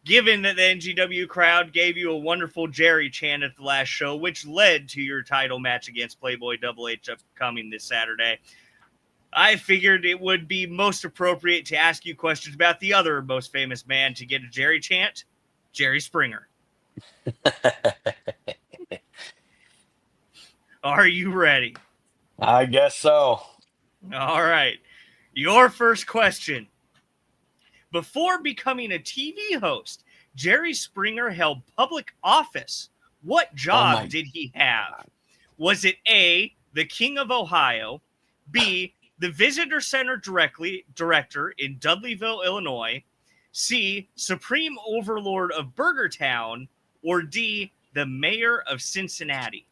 given that the NGW crowd gave you a wonderful Jerry chant at the last show, which led to your title match against Playboy Double H upcoming this Saturday, I figured it would be most appropriate to ask you questions about the other most famous man to get a Jerry chant, Jerry Springer. Are you ready? I guess so. All right. Your first question. Before becoming a TV host, Jerry Springer held public office. What job did he have? Was it A, the King of Ohio, B, the Visitor Center director in Dudleyville, Illinois, C, Supreme Overlord of Burgertown, or D, the Mayor of Cincinnati?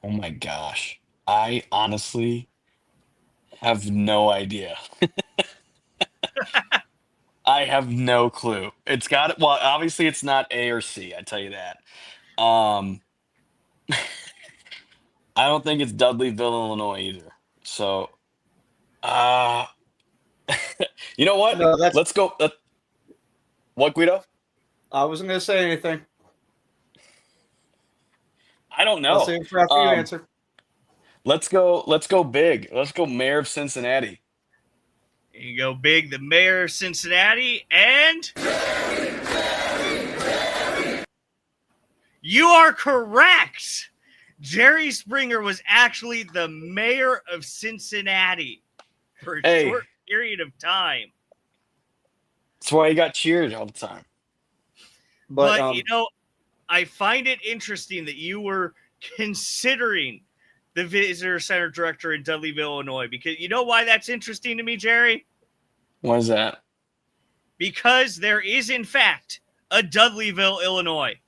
Oh my gosh. I honestly have no idea. I have no clue. Well, obviously it's not A or C, I tell you that. I don't think it's Dudleyville, Illinois either. So, you know what? No, Let's go. What, Guido? I wasn't going to say anything. I don't know. I'll save it for after you answer. Let's go big. Let's go Mayor of Cincinnati. You go big, the Mayor of Cincinnati, and you are correct. Jerry Springer was actually the Mayor of Cincinnati for a short period of time. That's why he got cheered all the time. But I find it interesting that you were considering the Visitor Center director in Dudleyville, Illinois, because you know why that's interesting to me, Jerry? Why is that? Because there is, in fact, a Dudleyville, Illinois.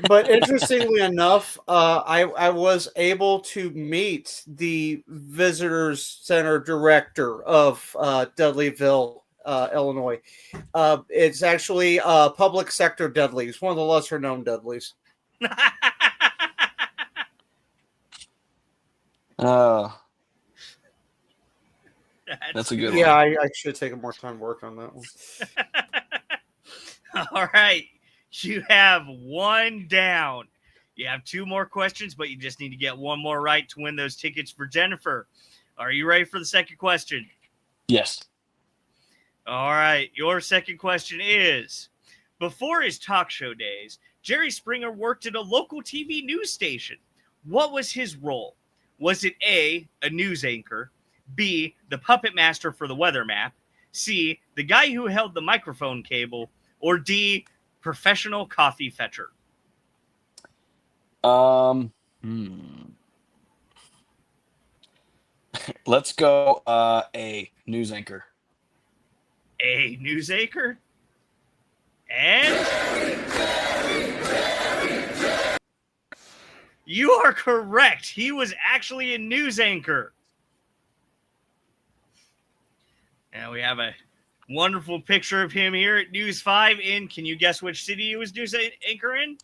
But interestingly enough, I was able to meet the Visitors Center director of Dudleyville, Illinois. It's actually public sector Dudleys, one of the lesser known Dudleys. That's a good one. Yeah, I should have taken more time to work on that one. All right. You have one down. You have two more questions, but you just need to get one more right to win those tickets for Jennifer. Are you ready for the second question? Yes. All right. Your second question is, before his talk show days, Jerry Springer worked at a local TV news station. What was his role? Was it A, a news anchor, B, the puppet master for the weather map, C, the guy who held the microphone cable, or D, professional coffee fetcher? Let's go A, news anchor. A, news anchor? And you are correct. He was actually a news anchor. And we have a wonderful picture of him here at News 5 can you guess which city he was news anchor in?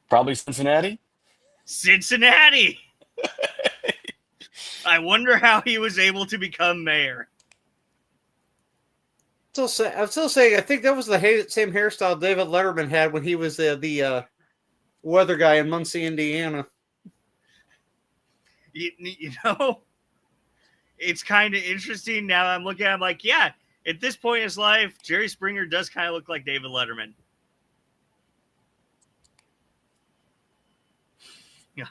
Probably Cincinnati. Cincinnati. I wonder how he was able to become mayor. I'm still saying I think that was the same hairstyle David Letterman had when he was the weather guy in Muncie, Indiana. You know, it's kind of interesting now. I'm looking at him like, yeah, at this point in his life, Jerry Springer does kind of look like David Letterman.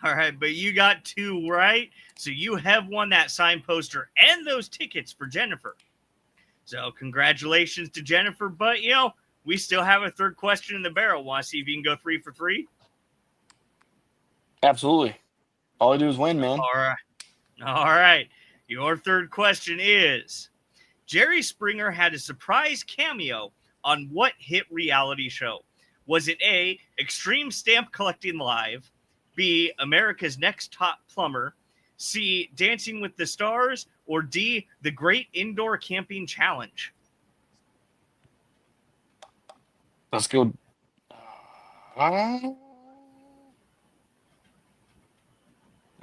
All right, but you got two right, so you have won that signed poster and those tickets for Jennifer. So congratulations to Jennifer, but, we still have a third question in the barrel. Want to see if you can go 3 for 3? Absolutely. All I do is win, man. All right. Your third question is, Jerry Springer had a surprise cameo on what hit reality show? Was it A, Extreme Stamp Collecting Live, B, America's Next Top Plumber, C, Dancing with the Stars, or D, The Great Indoor Camping Challenge? Let's go. I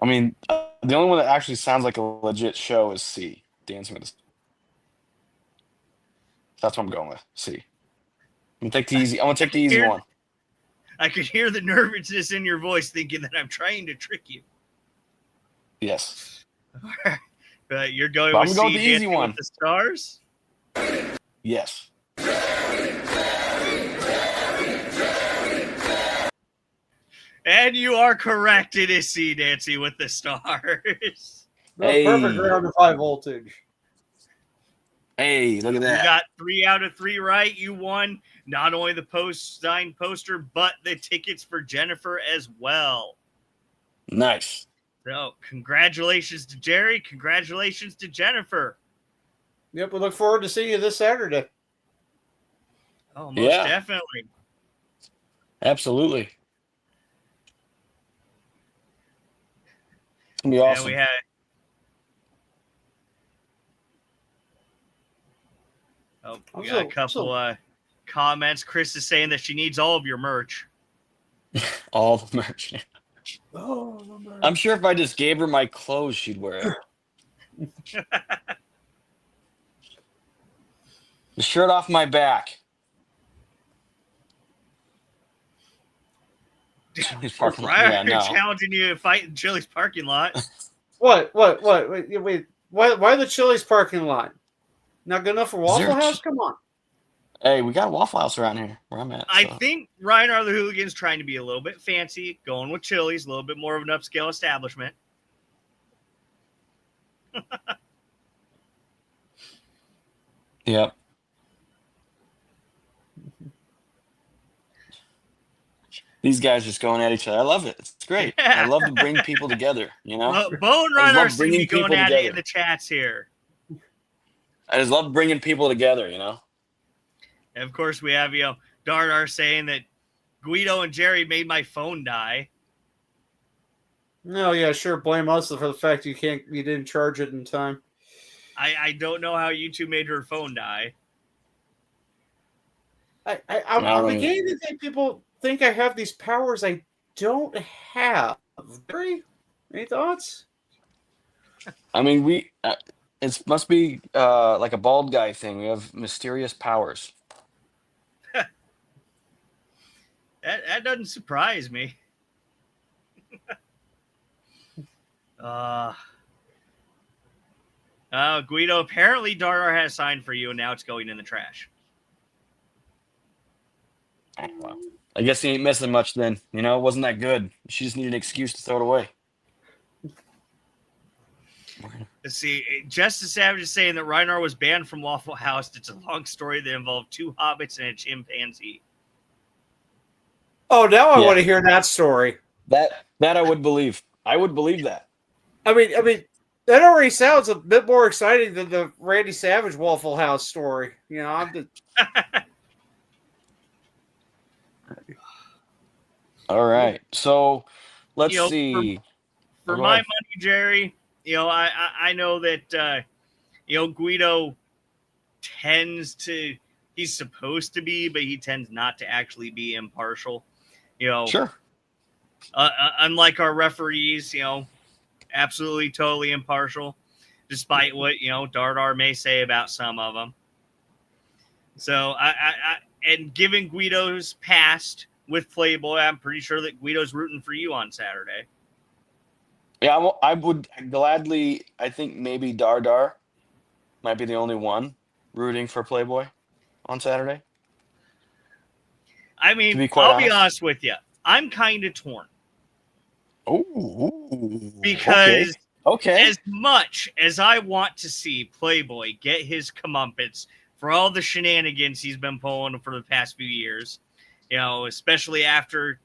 mean, the only one that actually sounds like a legit show is C, Dancing with the Stars. That's what I'm going with. C. I'm gonna take the easy. I'm gonna take the easy one. I could hear the nervousness in your voice, thinking that I'm trying to trick you. Yes. But you're going But with I'm going C, with the easy Dancing one. with the Stars? Yes. And you are correct. It is C, Dancing with the Stars. The perfect round of high voltage. Hey, look at that. You got 3 out of 3 right. You won not only the signed poster, but the tickets for Jennifer as well. Nice. So, congratulations to Jerry. Congratulations to Jennifer. Yep, we look forward to seeing you this Saturday. Oh, most definitely. Absolutely. It's gonna be awesome. And we had we got a couple comments. Chris is saying that she needs all of your merch. All the merch. I'm sure if I just gave her my clothes, she'd wear it. The shirt off my back. Right, challenging you to fight in Chili's parking lot. Wait. Why the Chili's parking lot? Not good enough for Waffle House? Come on. Hey, we got a Waffle House around here where I'm at. I think Ryan R. the Hooligan's trying to be a little bit fancy, going with Chili's, a little bit more of an upscale establishment. Yep. These guys just going at each other. I love it. It's great. I love to bring people together, you know? Bone Runner seems to be going at it in the chats here. I just love bringing people together, you know? And of course, we have, Dardar saying that Guido and Jerry made my phone die. No, yeah, sure. Blame us for the fact you didn't charge it in time. I don't know how you two made her phone die. I'm beginning to think people think I have these powers I don't have. Jerry, any thoughts? I mean, it must be like a bald guy thing. We have mysterious powers. That doesn't surprise me. Guido, apparently Dardar has signed for you, and now it's going in the trash. Well, I guess he ain't missing much then. You know, it wasn't that good. She just needed an excuse to throw it away. Let's see. Justice Savage is saying that Reinar was banned from Waffle House. It's a long story that involved 2 hobbits and a chimpanzee. Oh, now I want to hear that story. That I would believe. I would believe that. I mean, that already sounds a bit more exciting than the Randy Savage Waffle House story. You know, I'm just... All right. So let's see. For my money, Jerry, I know that Guido he's supposed to be, but he tends not to actually be impartial. Sure. Unlike our referees, absolutely totally impartial, despite what Dardar may say about some of them. So and given Guido's past with Playboy, I'm pretty sure that Guido's rooting for you on Saturday. Yeah, I would gladly. I think maybe Dardar might be the only one rooting for Playboy on Saturday. I mean, I'll be honest with you. I'm kind of torn. Oh, because okay. As much as I want to see Playboy get his comeuppance for all the shenanigans he's been pulling for the past few years, especially after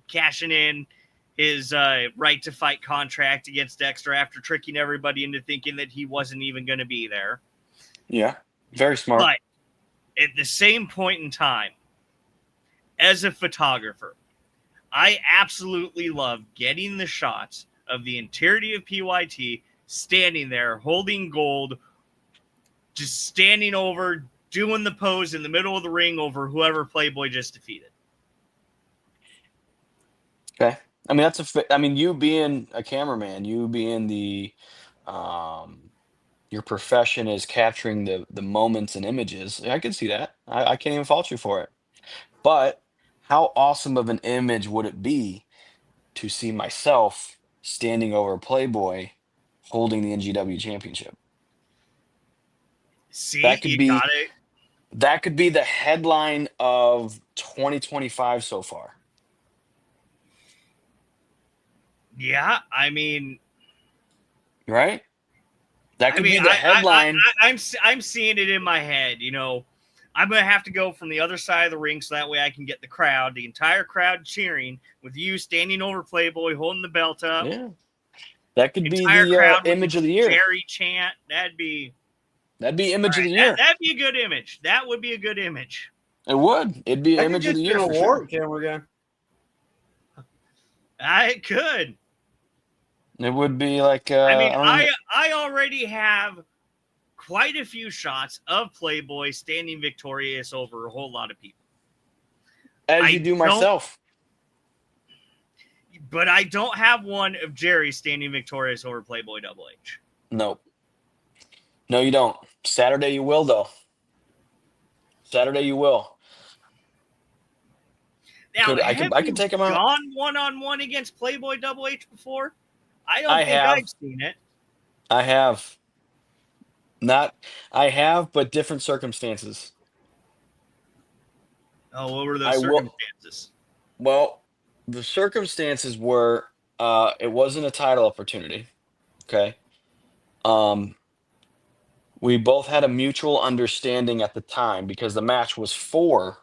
cashing in his right to fight contract against Dexter after tricking everybody into thinking that he wasn't even going to be there. Yeah, very smart. But at the same point in time, as a photographer, I absolutely love getting the shots of the entirety of PYT standing there holding gold, just standing over, doing the pose in the middle of the ring over whoever Playboy just defeated. Okay. I mean, I mean, you being a cameraman, you being your profession is capturing the moments and images. I can see that. I can't even fault you for it. But how awesome of an image would it be to see myself standing over Playboy holding the NGW championship? See, That could you be got it. that could be the headline of 2025 so far. Yeah, I mean, Right? That could be the headline. I'm seeing it in my head. You know, I'm gonna have to go from the other side of the ring so that way I can get the entire crowd cheering with you standing over Playboy holding the belt up. Yeah. That could be Entire the crowd with image the of the year. Jerry chant. That'd be Image of the year. that'd be a good image. That would be a good image. It would. It'd be That image could of the just be year an for award sure. camera guy. I could. It would be like I mean, I don't I already have quite a few shots of Playboy standing victorious over a whole lot of people. as you do myself. But I don't have one of Jerry standing victorious over Playboy Double H. Nope. No, you don't. Saturday you will though. Saturday you will. Now, I have could take him out. gone one-on-one against Playboy Double H before? I don't I think have. I've seen it. I have. I have, but different circumstances. Oh, what were I those will- circumstances? Well, the circumstances were it wasn't a title opportunity. Okay. We both had a mutual understanding at the time because the match was for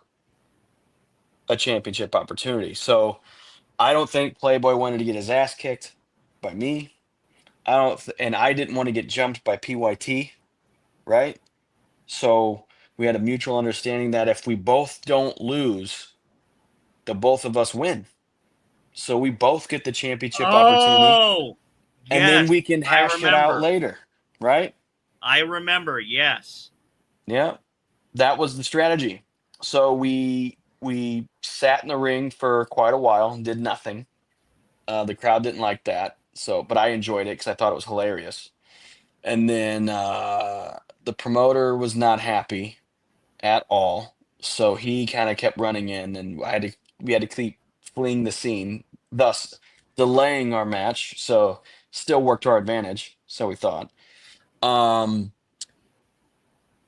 a championship opportunity. So I don't think Playboy wanted to get his ass kicked by me. And I didn't want to get jumped by PYT, right? So we had a mutual understanding that if we both don't lose, the both of us win. So we both get the championship opportunity, Oh, and then yes, we can I hash it out remember. later, right? I remember, yes. Yeah, that was the strategy. So we sat in the ring for quite a while and did nothing. The crowd didn't like that, but I enjoyed it because I thought it was hilarious. And then the promoter was not happy at all, so he kind of kept running in, and we had to keep fleeing the scene, thus delaying our match. So still worked to our advantage, so we thought.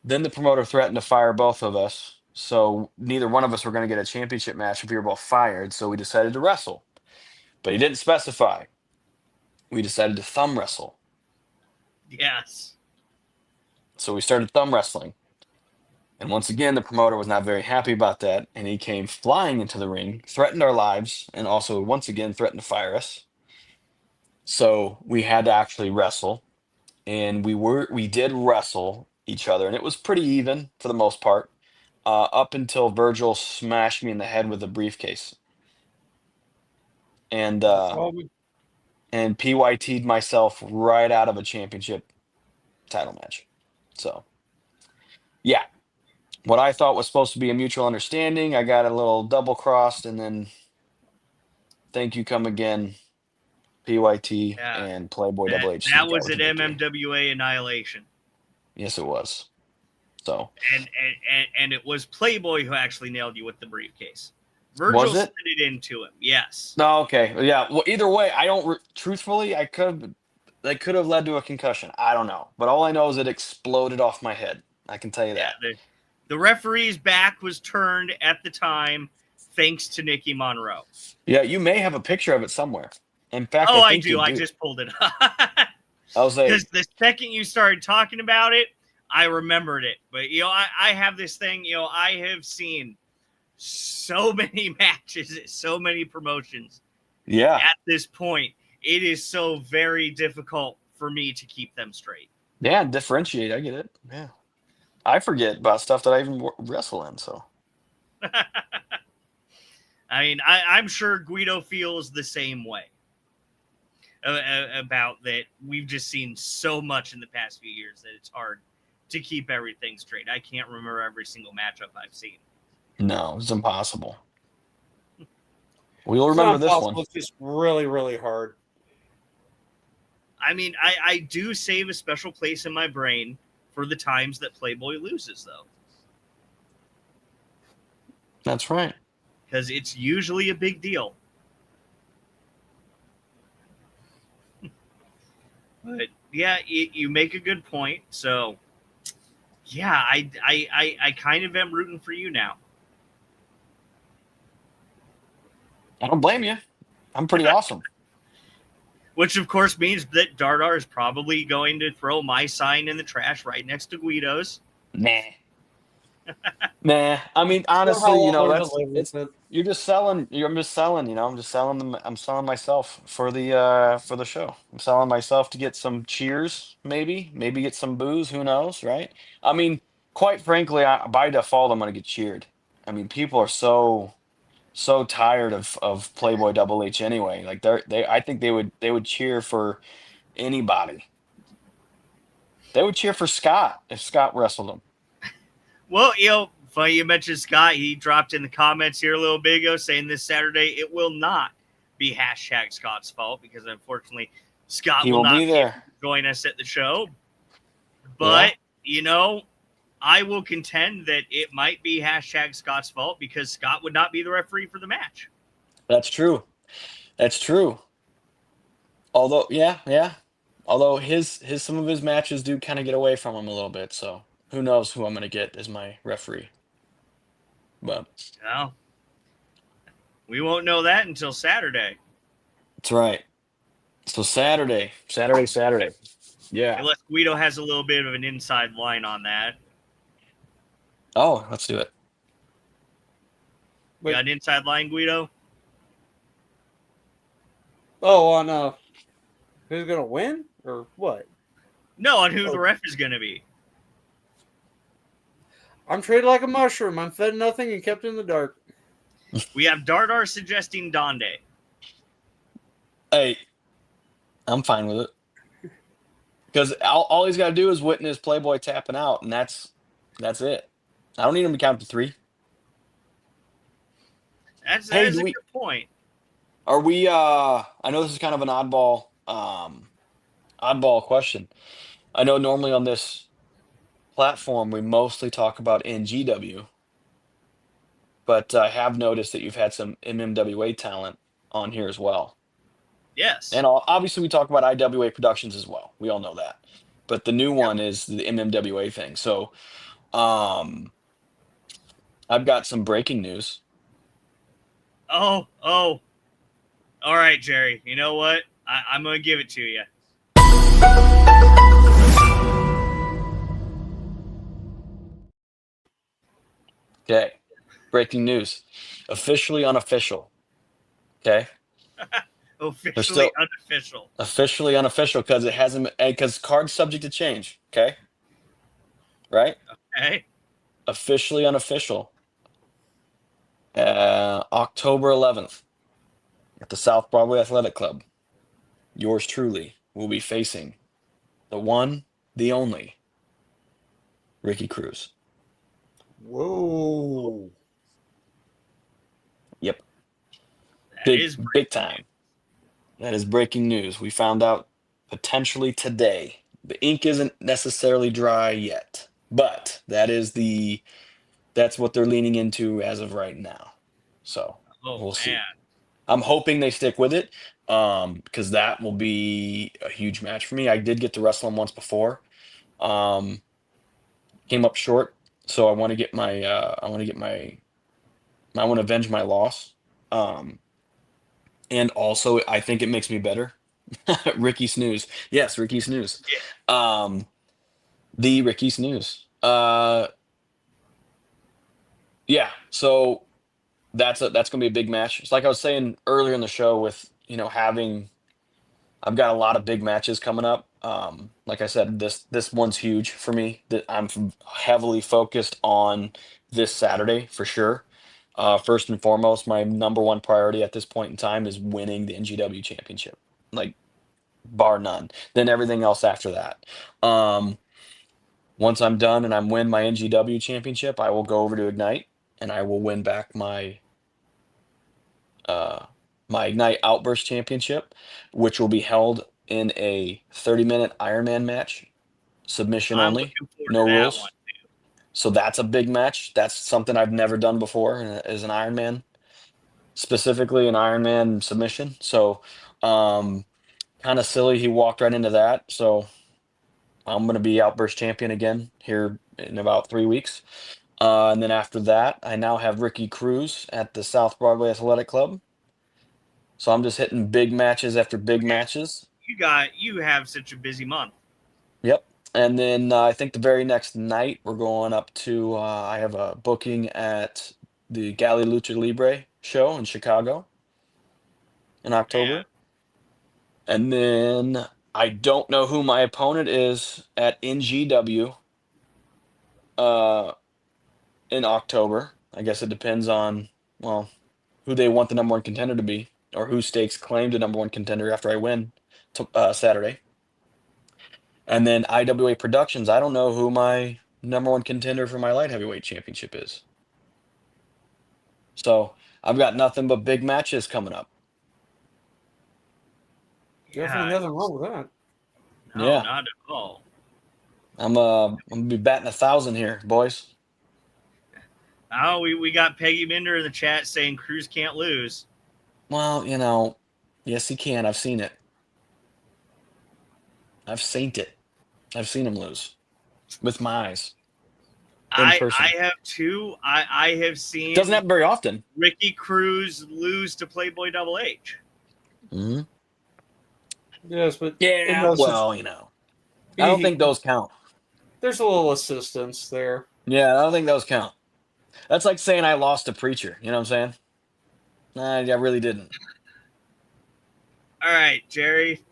Then the promoter threatened to fire both of us. So neither one of us were going to get a championship match if we were both fired. So we decided to wrestle. But he didn't specify. We decided to thumb wrestle. Yes. So we started thumb wrestling. And once again, the promoter was not very happy about that. And he came flying into the ring, threatened our lives, and also once again threatened to fire us. So we had to actually wrestle. And we did wrestle each other. And it was pretty even for the most part. Up until Virgil smashed me in the head with a briefcase. And PYT'd myself right out of a championship title match. So, yeah. What I thought was supposed to be a mutual understanding, I got a little double crossed, and then thank you, come again, PYT and Playboy Double H. That was at MMWA Annihilation. Yes, it was. So and it was Playboy who actually nailed you with the briefcase. Virgil sent it into him. Yes. No, okay. Yeah. Well, either way, I don't. Truthfully, they could have led to a concussion. I don't know, but all I know is it exploded off my head. I can tell you that. The referee's back was turned at the time, thanks to Nicky Monroe. Yeah, you may have a picture of it somewhere. In fact, I do. I just pulled it up. I was like, because the second you started talking about it, I remembered it. But I have this thing. I have seen so many matches at so many promotions. Yeah. At this point, it is so very difficult for me to keep them straight. Yeah, differentiate. I get it. Yeah. I forget about stuff that I even wrestle in. So I mean, I'm sure Guido feels the same way about that. We've just seen so much in the past few years that it's hard to keep everything straight. I can't remember every single matchup I've seen. no, it's impossible. We'll It's not remember this impossible. one. It's just really, really hard. I mean, I do save a special place in my brain for the times that Playboy loses, though. That's right. Because it's usually a big deal. But yeah, you make a good point. So yeah, I kind of am rooting for you now. I don't blame you. I'm pretty awesome. Which of course means that Dardar is probably going to throw my sign in the trash right next to Guido's. Nah. Nah. I mean, honestly, you're just selling. I'm just selling. I'm just selling them. I'm selling myself for the show. I'm selling myself to get some cheers, maybe get some booze. Who knows, right? I mean, quite frankly, by default, I'm going to get cheered. I mean, people are so tired of Playboy Double H anyway. Like I think they would cheer for anybody. They would cheer for Scott if Scott wrestled him. Well, funny you mentioned Scott. He dropped in the comments here a little bit ago saying this Saturday it will not be hashtag Scott's fault because unfortunately Scott will not be there. Join us at the show. But, I will contend that it might be hashtag Scott's fault because Scott would not be the referee for the match. That's true. That's true. Although, yeah. Although some of his matches do kind of get away from him a little bit, so who knows who I'm going to get as my referee. But well, we won't know that until Saturday. That's right. So Saturday. Yeah. Unless Guido has a little bit of an inside line on that. Oh, let's do it. You got an inside line, Guido? Oh, on who's gonna win or what? No, on who the ref is gonna be. I'm treated like a mushroom. I'm fed nothing and kept in the dark. We have Dardar suggesting Donde. Hey, I'm fine with it. Because all he's got to do is witness Playboy tapping out, and that's it. I don't need him to count to 3. That's a good point. Are we? I know this is kind of an oddball question. I know normally on this platform we mostly talk about NGW, but I have noticed that you've had some MMWA talent on here as well. Yes. And obviously we talk about IWA Productions as well. We all know that. But the new one is the MMWA thing. So I've got some breaking news. Oh. All right, Jerry. You know what? I'm going to give it to you. Okay. Breaking news. Officially unofficial. Okay. Officially unofficial. Officially unofficial because it hasn't, because card's subject to change. Okay. Right? Okay. Officially unofficial. October 11th at the South Broadway Athletic Club. Yours truly will be facing the one, the only Ricky Cruz. Whoa. Yep. That big time. That is breaking news. We found out potentially today. The ink isn't necessarily dry yet, but that's what they're leaning into as of right now. So we'll see. I'm hoping they stick with it because that will be a huge match for me. I did get to wrestle him once before. Came up short, so I want to avenge my loss. And also, I think it makes me better. Ricky Snooze. Yes, Ricky Snooze. Yeah. The Ricky Snooze. Yeah, so that's going to be a big match. It's like I was saying earlier in the show with, I've got a lot of big matches coming up. Like I said, this one's huge for me. That I'm heavily focused on this Saturday for sure. First and foremost, my number one priority at this point in time is winning the NGW championship, like bar none. Then everything else after that. Once I'm done and I'm win my NGW championship, I will go over to Ignite and I will win back my Ignite Outburst Championship, which will be held in a 30-minute Ironman match, submission I'm only, looking forward to no that one. rules. So that's a big match. That's something I've never done before as an Ironman, specifically an Ironman submission. So kind of silly he walked right into that. So I'm going to be Outburst champion again here in about 3 weeks. And then after that, I now have Ricky Cruz at the South Broadway Athletic Club. So I'm just hitting big matches after big matches. You have such a busy month. Yep. And then I think the very next night we're going up to I have a booking at the Gali Lucha Libre show in Chicago in October. And then I don't know who my opponent is at NGW in October. I guess it depends on, well, who they want the number one contender to be, or who stakes claim to number one contender after I win Saturday. And then IWA Productions, I don't know who my number one contender for my light heavyweight championship is. So I've got nothing but big matches coming up. Definitely nothing wrong with that. No, Yeah. not at all. I'm gonna be batting 1,000 here, boys. Oh, we got Peggy Minder in the chat saying Cruz can't lose. Well, yes, he can. I've seen it. I've seen it. I've seen him lose with my eyes. I person. have too. I have seen Doesn't happen very often. Ricky Cruz lose to Playboy Double H. Mm-hmm. Yes, but Yeah, well, I don't think those count. There's a little assistance there. Yeah, I don't think those count. That's like saying I lost to Preacher. You know what I'm saying? Nah, I really didn't. All right, Jerry,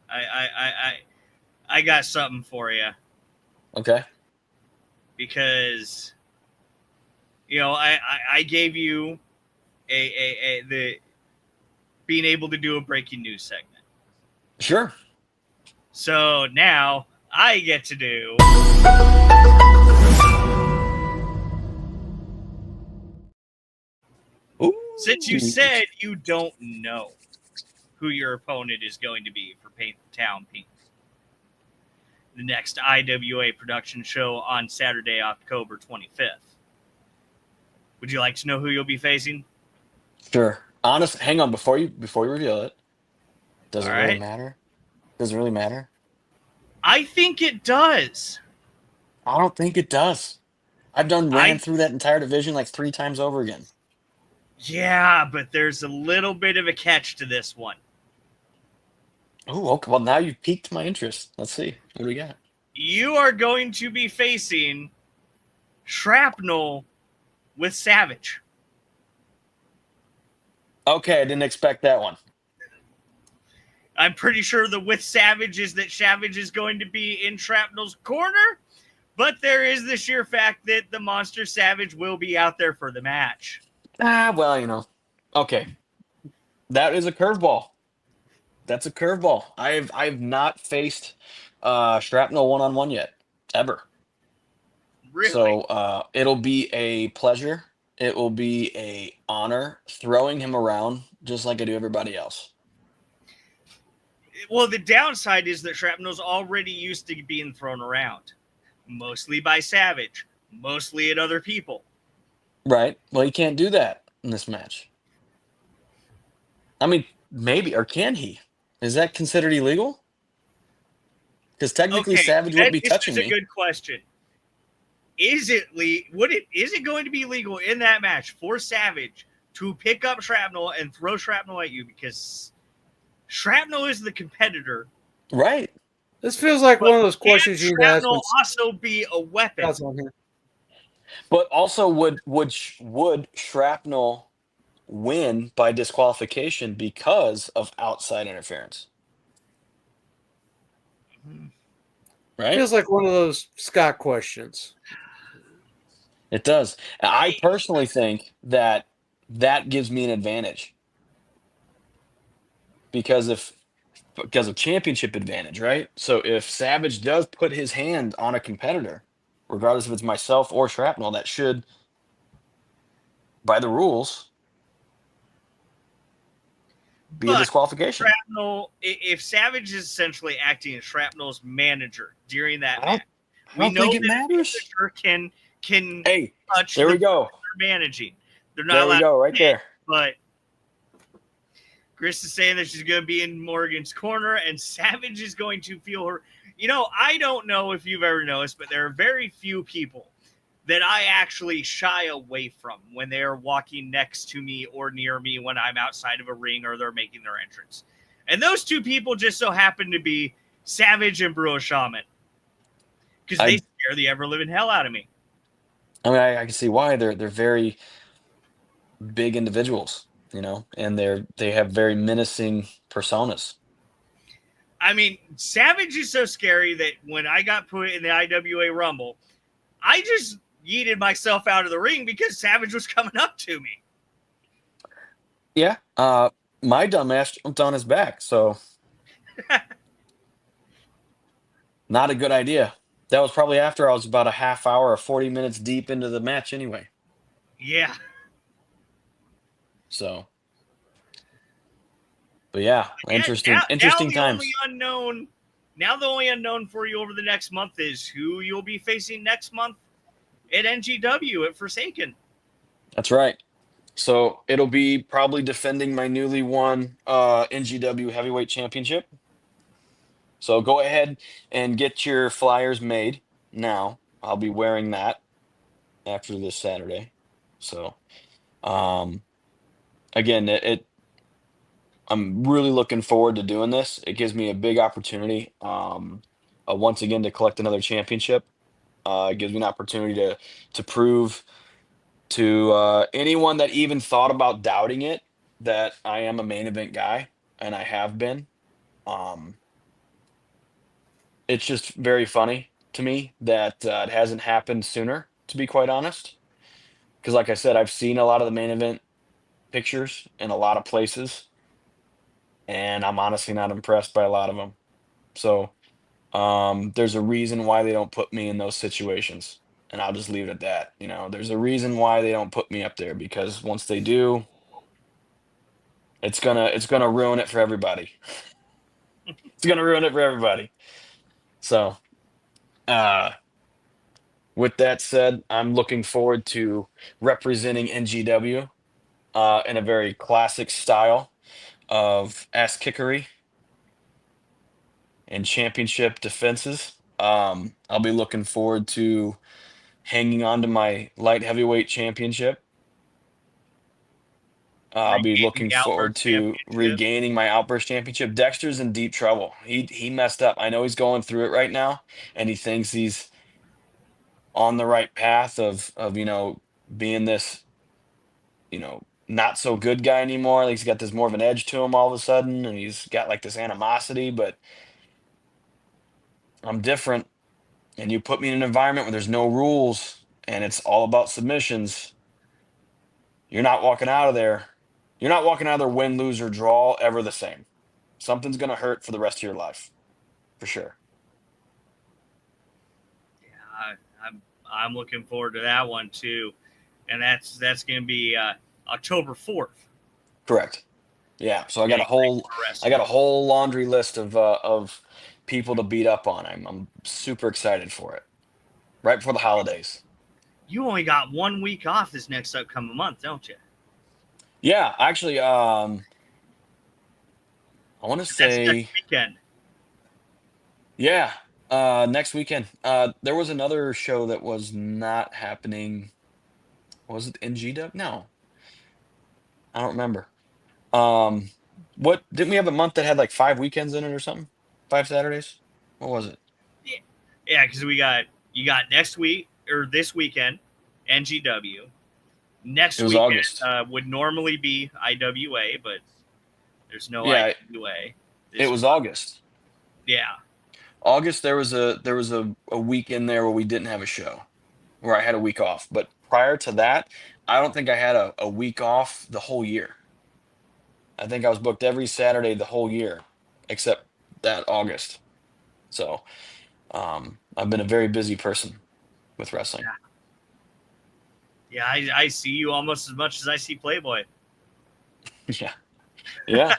I got something for you. Okay. Because I gave you the being able to do a breaking news segment. Sure. So now I get to do. Ooh. Since you said you don't know who your opponent is going to be for Paint the Town Pink, the next IWA production show on Saturday, October 25th. Would you like to know who you'll be facing? Sure. Hang on before you reveal it. Does it really right. matter? Does it really matter? I think it does. I don't think it does. I've ran through that entire division like 3 times over again. Yeah, but there's a little bit of a catch to this one. Oh, okay. Well, now you've piqued my interest. Let's see. What do we got? You are going to be facing Shrapnel with Savage. Okay, I didn't expect that one. I'm pretty sure the with Savage is that Savage is going to be in Shrapnel's corner, but there is the sheer fact that the Monster Savage will be out there for the match. Well, okay. That is a curveball. That's a curveball. I've not faced Shrapnel one-on-one yet, ever. Really? So it'll be a pleasure. It will be a honor throwing him around just like I do everybody else. Well, the downside is that Shrapnel's already used to being thrown around, mostly by Savage, mostly at other people. Right. Well, he can't do that in this match. I mean, maybe, or can he? Is that considered illegal? Because technically, Savage would be touching me. That's a good question. Is it going to be legal in that match for Savage to pick up Shrapnel and throw Shrapnel at you? Because Shrapnel is the competitor. Right. This feels like one of those questions you ask. Shrapnel also be a weapon. That's on here. But also, would Shrapnel win by disqualification because of outside interference? Right? Feels like one of those Scott questions. It does. I personally think that gives me an advantage because of championship advantage, right? So if Savage does put his hand on a competitor, regardless if it's myself or Shrapnel, that should, by the rules, be a But disqualification. Shrapnel, if Savage is essentially acting as Shrapnel's manager during that I don't, match, I we don't know think that it a matters. manager can Hey, touch there the we go. they're managing. They're not There we allowed go, to right hit, there. but Chris is saying that she's going to be in Morgan's corner, and Savage is going to feel her. You know, I don't know if you've ever noticed, but there are very few people that I actually shy away from when they're walking next to me or near me when I'm outside of a ring or they're making their entrance. And those two people just so happen to be Savage and Brewer Shaman, because they scare the ever-living hell out of me. I mean, I can see why they're very big individuals, and they have very menacing personas. I mean, Savage is so scary that when I got put in the IWA Rumble, I just yeeted myself out of the ring because Savage was coming up to me. Yeah. My dumbass jumped on his back, so not a good idea. That was probably after I was about a half hour or 40 minutes deep into the match anyway. Yeah. So, but yeah, interesting now times. the only unknown for you over the next month is who you'll be facing next month at NGW at Forsaken. That's right. So it'll be probably defending my newly won NGW Heavyweight Championship. So go ahead and get your flyers made now. I'll be wearing that after this Saturday. So, again, I'm really looking forward to doing this. It gives me a big opportunity, once again, to collect another championship. It gives me an opportunity to prove to anyone that even thought about doubting it that I am a main event guy, and I have been. It's just very funny to me that it hasn't happened sooner, to be quite honest. Because, like I said, I've seen a lot of the main event pictures in a lot of places, and I'm honestly not impressed by a lot of them. So, there's a reason why they don't put me in those situations, and I'll just leave it at that. There's a reason why they don't put me up there, because once they do, it's gonna ruin it for everybody. It's gonna ruin it for everybody. So, with that said, I'm looking forward to representing NGW in a very classic style of ass kickery and championship defenses. I'll be looking forward to hanging on to my light heavyweight championship. I'll be looking The forward Outburst to Championship. regaining my Outburst Championship. Dexter's in deep trouble. He messed up. I know he's going through it right now, and he thinks he's on the right path of being this not so good guy anymore. Like he's got this more of an edge to him all of a sudden, and he's got like this animosity. But I'm different, and you put me in an environment where there's no rules and it's all about submissions. You're not walking out of there. You're not walking out of there win, lose, or draw ever the same. Something's gonna hurt for the rest of your life, for sure. Yeah, I'm looking forward to that one too, and that's going to be October 4th. Correct. Yeah. So I got a whole laundry list of people to beat up on. I'm super excited for it. Right before the holidays. You only got 1 week off this next upcoming month, don't you? Yeah, actually, I want to say next weekend. Yeah, next weekend. There was another show that was not happening. Was it NGW? No, I don't remember. What didn't we have a month that had like 5 weekends in it or something? 5 Saturdays? What was it? Yeah, because you got next week or this weekend, NGW. Next weekend August. Would normally be IWA, but there's no Yeah, IWA. It was August. Yeah. August there was a week in there where we didn't have a show, where I had a week off. But prior to that, I don't think I had a week off the whole year. I think I was booked every Saturday the whole year, except that August. So I've been a very busy person with wrestling. Yeah, I see you almost as much as I see Playboy. Yeah. Yeah.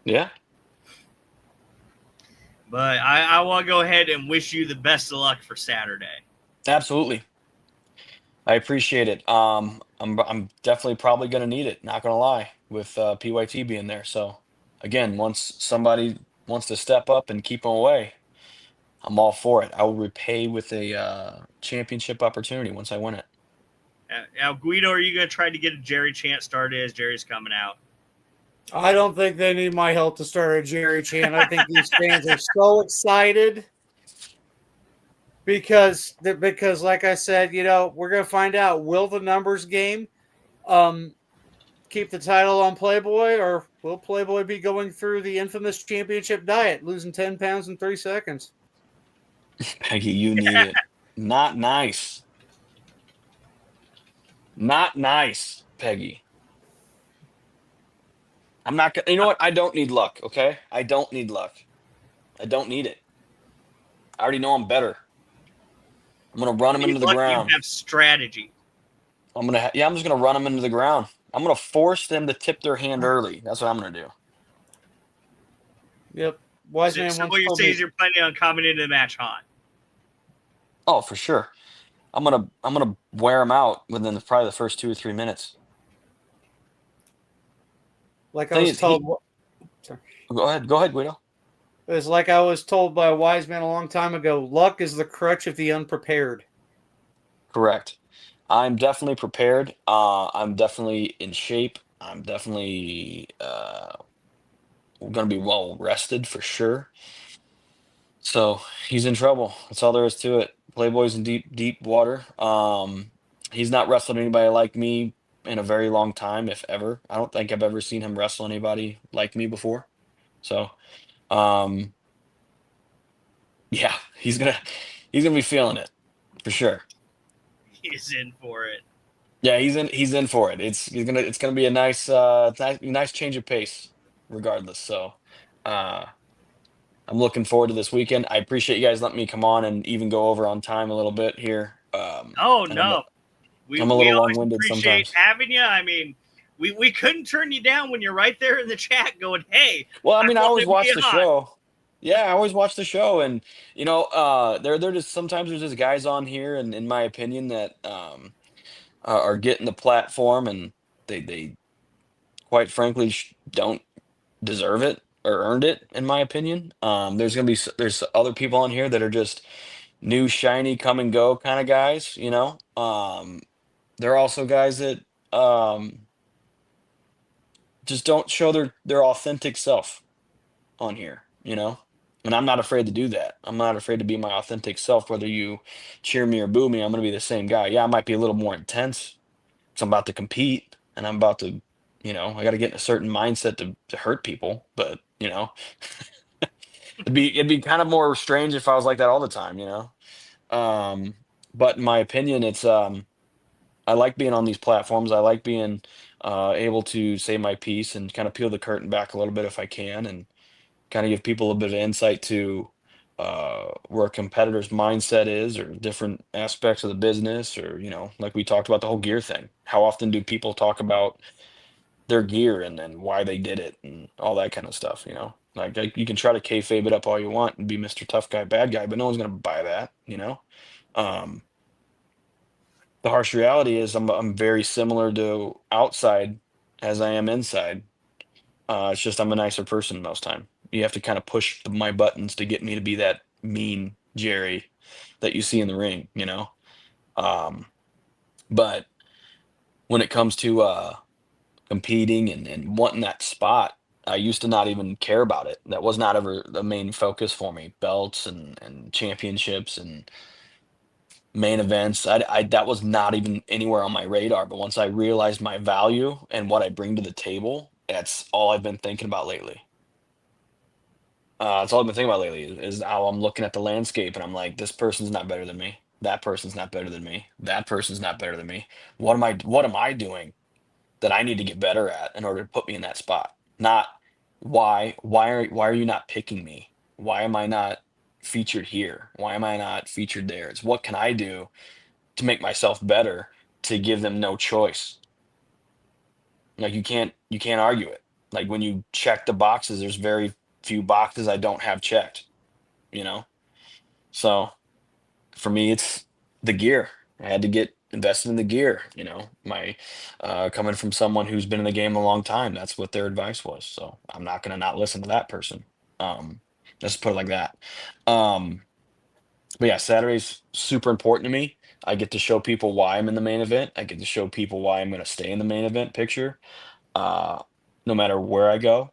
Yeah. But I want to go ahead and wish you the best of luck for Saturday. Absolutely. I appreciate it. I'm definitely probably going to need it. Not going to lie, with PYT being there. So again, once somebody wants to step up and keep them away, I'm all for it. I will repay with a championship opportunity once I win it. Now, Guido, are you going to try to get a Jerry chant started as Jerry's coming out? I don't think they need my help to start a Jerry chant. I think these fans are so excited because, like I said, we're going to find out, will the numbers game keep the title on Playboy, or will Playboy be going through the infamous championship diet, losing 10 pounds in 3 seconds? Peggy, you need it. Not nice. Not nice, Peggy. I'm not gonna. You know what? I don't need luck. Okay, I don't need luck. I don't need it. I already know I'm better. I'm gonna run him into the ground. You have strategy. I'm just gonna run them into the ground. I'm gonna force them to tip their hand early. That's what I'm gonna do. Yep. So what you're saying is you're planning on coming into the match hot. Oh, for sure. I'm gonna wear them out within probably the first 2 or 3 minutes. Like I was told. Go ahead, Guido. It's like I was told by a wise man a long time ago. Luck is the crutch of the unprepared. Correct. I'm definitely prepared. I'm definitely in shape. I'm definitely going to be well rested for sure. So he's in trouble. That's all there is to it. Playboy's in deep, deep water. He's not wrestled anybody like me in a very long time, if ever. I don't think I've ever seen him wrestle anybody like me before. So, yeah, he's gonna be feeling it for sure. He's in for it. Yeah, he's in for it. It's gonna be a nice nice change of pace, regardless. So, I'm looking forward to this weekend. I appreciate you guys letting me come on and even go over on time a little bit here. Oh no, I'm a little long-winded appreciate sometimes. having you. I mean, we couldn't turn you down when you're right there in the chat going, "Hey." Well, I mean, I always watch the show. Yeah, I always watch the show, and they're just sometimes there's just guys on here, and in my opinion, that are getting the platform, and they quite frankly don't deserve it or earned it, in my opinion. There's other people on here that are just new, shiny, come and go kind of guys. There are also guys that just don't show their authentic self on here. And I'm not afraid to do that. I'm not afraid to be my authentic self. Whether you cheer me or boo me, I'm going to be the same guy. Yeah, I might be a little more intense because I'm about to compete and I'm about to, I got to get in a certain mindset to hurt people. But, it'd be kind of more strange if I was like that all the time, But in my opinion, it's I like being on these platforms. I like being able to say my piece and kind of peel the curtain back a little bit if I can, and kind of give people a bit of insight to where a competitor's mindset is, or different aspects of the business, or like we talked about the whole gear thing. How often do people talk about their gear and then why they did it and all that kind of stuff? Like you can try to kayfabe it up all you want and be Mr. Tough Guy, Bad Guy, but no one's gonna buy that. Um, the harsh reality is I'm very similar to outside as I am inside. It's just I'm a nicer person most time. You have to kind of push my buttons to get me to be that mean Jerry that you see in the ring, But when it comes to competing and wanting that spot, I used to not even care about it. That was not ever the main focus for me. Belts and championships and main events. That was not even anywhere on my radar. But once I realized my value and what I bring to the table, that's all I've been thinking about lately. That's all I've been thinking about lately is how I'm looking at the landscape and I'm like, this person's not better than me. That person's not better than me. That person's not better than me. What am I doing that I need to get better at in order to put me in that spot? Not why are you not picking me? Why am I not featured here? Why am I not featured there? It's what can I do to make myself better to give them no choice? Like you can't argue it. Like when you check the boxes, there's very few boxes I don't have checked, you know? So for me, it's the gear. I had to get invested in the gear, my coming from someone who's been in the game a long time. That's what their advice was. So I'm not going to not listen to that person. Um, let's put it like that. Um, but yeah, Saturday's super important to me. I get to show people why I'm in the main event. I get to show people why I'm going to stay in the main event picture, uh, no matter where I go.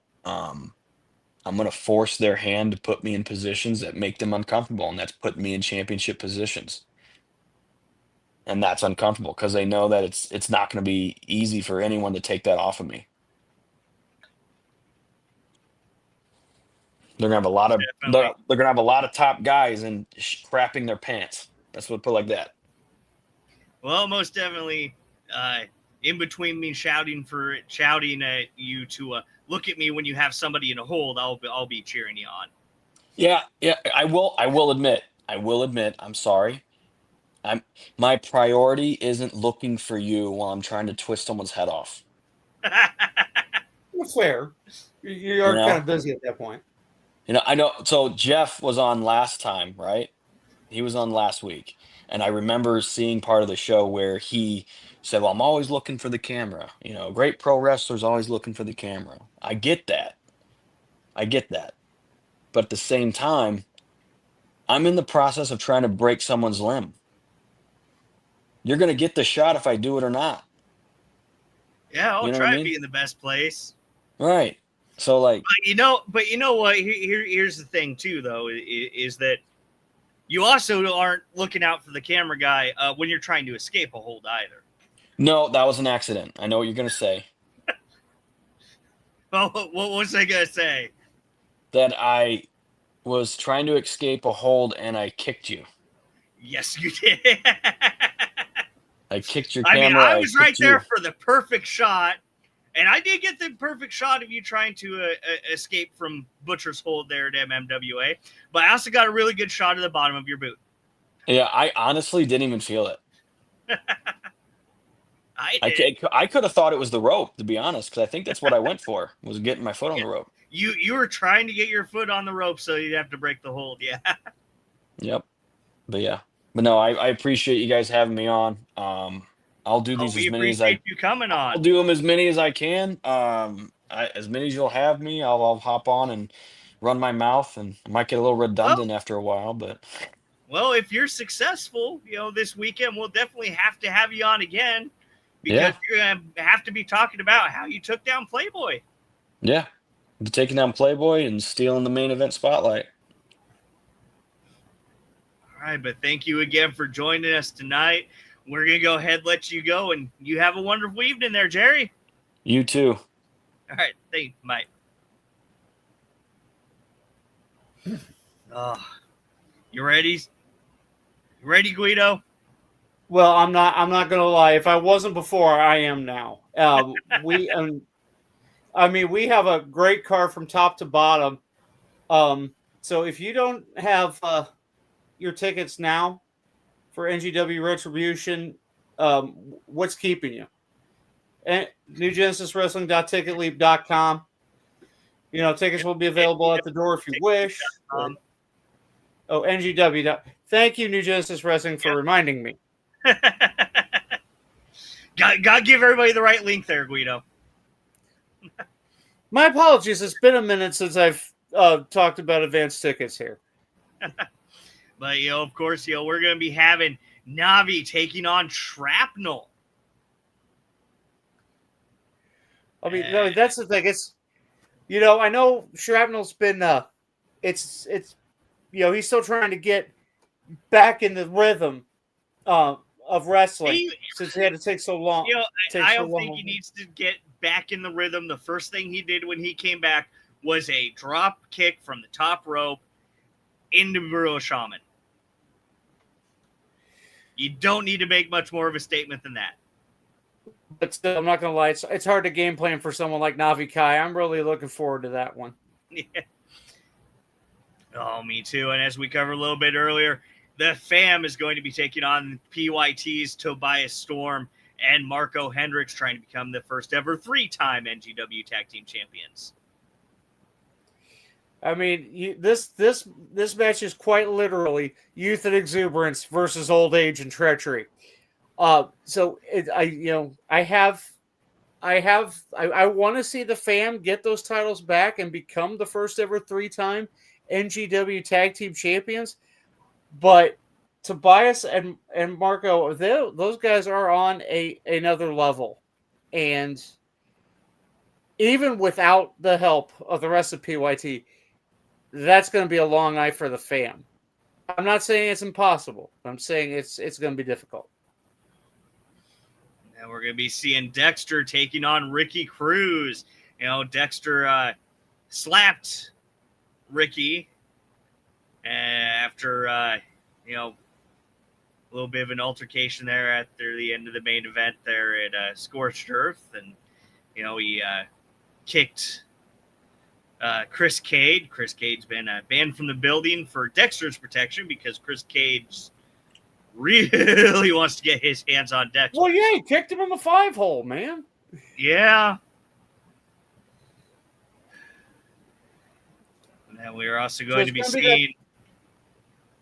I'm going to force their hand to put me in positions that make them uncomfortable, and that's putting me in championship positions. And that's uncomfortable because they know that it's not going to be easy for anyone to take that off of me. They're going to have a lot of Definitely. they're going to have a lot of top guys and crapping their pants. That's what put it like that. Well, most definitely. In between me shouting at you to look at me when you have somebody in a hold, I'll be cheering you on. Yeah, I will admit. I'm sorry. My priority isn't looking for you while I'm trying to twist someone's head off. Well, fair. You You are kind know? of busy at that point. I know. So Jeff was on last time, right? He was on last week. And I remember seeing part of the show where he said, well, I'm always looking for the camera. Great pro wrestlers always looking for the camera. I get that. But at the same time, I'm in the process of trying to break someone's limb. You're going to get the shot if I do it or not. Yeah, I'll You know what I try to mean? be in the best place. Right. So like, But you know what? Here's the thing too, though, is that you also aren't looking out for the camera guy when you're trying to escape a hold either. no, that was an accident. I know what you're going to say. Oh, what was I gonna say? That I was trying to escape a hold and I kicked you. Yes, you did. I kicked your I mean, camera. I was right kicked there you. for the perfect shot, and I did get the perfect shot of you trying to escape from Butcher's hold there at MMWA. But I also got a really good shot of the bottom of your boot. Yeah, I honestly didn't even feel it. I did. I could have thought it was the rope, to be honest, because I think that's what I went for, was getting my foot on the rope. You were trying to get your foot on the rope so you'd have to break the hold. Yeah. Yep. But yeah. But no, I appreciate you guys having me on. I'll do these We as many as appreciate you coming I'll on. do them as many as I can. As many as you'll have me, I'll hop on and run my mouth, and I might get a little redundant after a while, but Well, if you're successful, this weekend we'll definitely have to have you on again because yeah. you're gonna have to be talking about how you took down Playboy. Yeah. Taking down Playboy and stealing the main event spotlight. All right, but thank you again for joining us tonight. We're going to go ahead and let you go, and you have a wonderful evening there, Jerry. You too. All right, thanks, Mike. You ready? You ready, Guido? Well, I'm not. I'm not gonna lie. If I wasn't before, I am now. We we have a great card from top to bottom. So if you don't have your tickets now for NGW Retribution, what's keeping you? And NewGenesisWrestling.ticketleap.com. Tickets will be available at the door if you wish. NGW. Thank you, New Genesis Wrestling, for reminding me. Got to give everybody the right link there, Guido. My apologies. It's been a minute since I've talked about advance tickets here. But, of course, we're going to be having Navi taking on Shrapnel. I mean, no, that's the thing. It's, I know Shrapnel's been, it's he's still trying to get back in the rhythm of wrestling since he had to take so long. I don't think he needs to get back in the rhythm. The first thing he did when he came back was a drop kick from the top rope into Brutal Shaman. You don't need to make much more of a statement than that. But still, I'm not going to lie. It's hard to game plan for someone like Navi Kai. I'm really looking forward to that one. Yeah. Oh, me too. And as we covered a little bit earlier, the fam is going to be taking on PYT's Tobias Storm and Marco Hendricks, trying to become the first ever 3-time NGW Tag Team Champions. I mean, this match is quite literally youth and exuberance versus old age and treachery. I want to see the fam get those titles back and become the first ever 3-time NGW Tag Team Champions. But Tobias and Marco, those guys are on another level. And even without the help of the rest of PYT, that's going to be a long night for the fam. I'm not saying it's impossible. I'm saying it's going to be difficult. And we're going to be seeing Dexter taking on Ricky Cruz. Dexter slapped Ricky after, a little bit of an altercation there after the end of the main event there at Scorched Earth. And, he kicked Chris Cade. Chris Cade's been banned from the building for Dexter's protection because Chris Cade really wants to get his hands on Dexter. Well, yeah, he kicked him in the 5-hole, man. Yeah. And then we're also going to be seeing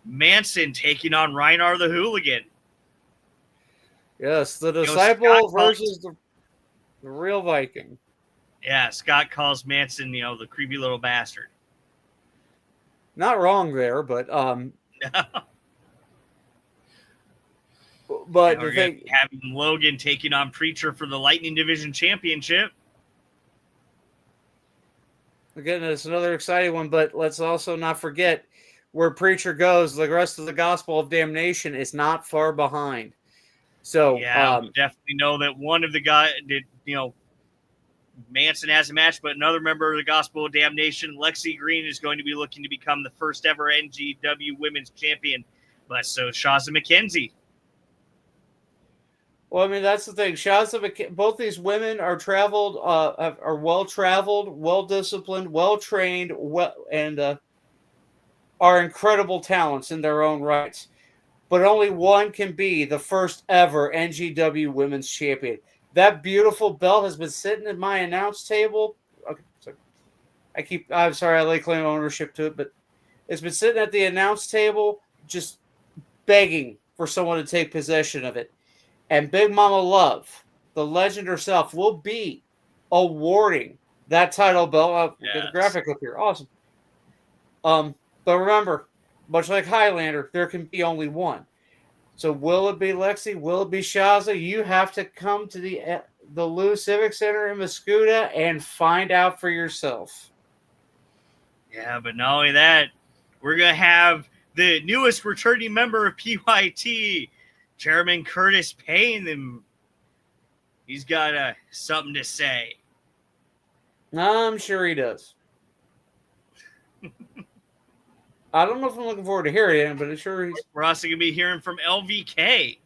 Manson taking on Reinar the Hooligan. Yes, the disciple versus the real Viking. Yeah, Scott calls Manson, the creepy little bastard. Not wrong there, but No. But we're going to be having Logan taking on Preacher for the Lightning Division Championship. Again, it's another exciting one, but let's also not forget where Preacher goes, the rest of the Gospel of Damnation is not far behind. So, yeah, we definitely know that one of the guys did, Manson has a match, but another member of the Gospel of Damnation, Lexi Green, is going to be looking to become the first ever NGW Women's Champion. But so Shaza McKenzie. Well, I mean, that's the thing. Both these women are traveled, are well-traveled, well-disciplined, well-trained, and are incredible talents in their own rights. But only one can be the first ever NGW Women's Champion. That beautiful belt has been sitting at my announce table. Okay, I'm sorry, I lay claim ownership to it, but it's been sitting at the announce table just begging for someone to take possession of it. And Big Mama Love, the legend herself, will be awarding that title belt. Get the graphic up here. Awesome. But remember, much like Highlander, there can be only one. So will it be Lexi? Will it be Shaza? You have to come to the Lou Civic Center in Mascoutah and find out for yourself. Yeah, but not only that, we're going to have the newest returning member of PYT, Chairman Curtis Payne. He's got something to say. I'm sure he does. I don't know if I'm looking forward to hearing it, but I'm sure he's... We're also going to be hearing from LVK.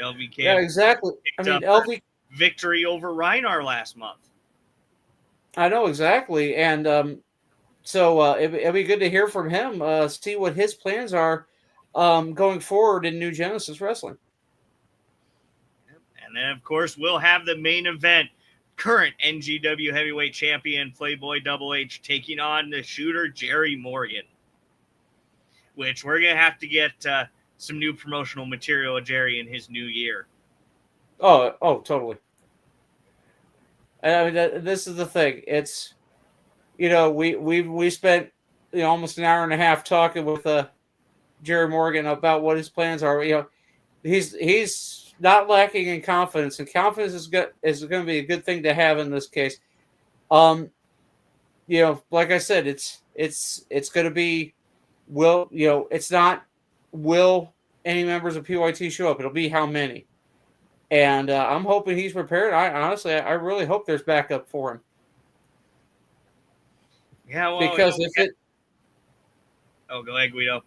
LVK. Yeah, exactly. I mean, LVK... victory over Reinar last month. I know, exactly. And so it'll be good to hear from him, see what his plans are going forward in New Genesis Wrestling. And then, of course, we'll have the main event. Current NGW Heavyweight Champion Playboy Double H taking on the shooter Jerry Morgan, which we're going to have to get some new promotional material of Jerry in his new year. Oh, totally. I mean, this is the thing. It's, we spent almost an hour and a half talking with Jerry Morgan about what his plans are. He's not lacking in confidence, and confidence is going to be a good thing to have in this case. Like I said, it's going to be it's not will any members of PYT show up. It'll be how many, and I'm hoping he's prepared. I really hope there's backup for him. Yeah, well, because if it Oh, go ahead, Guido.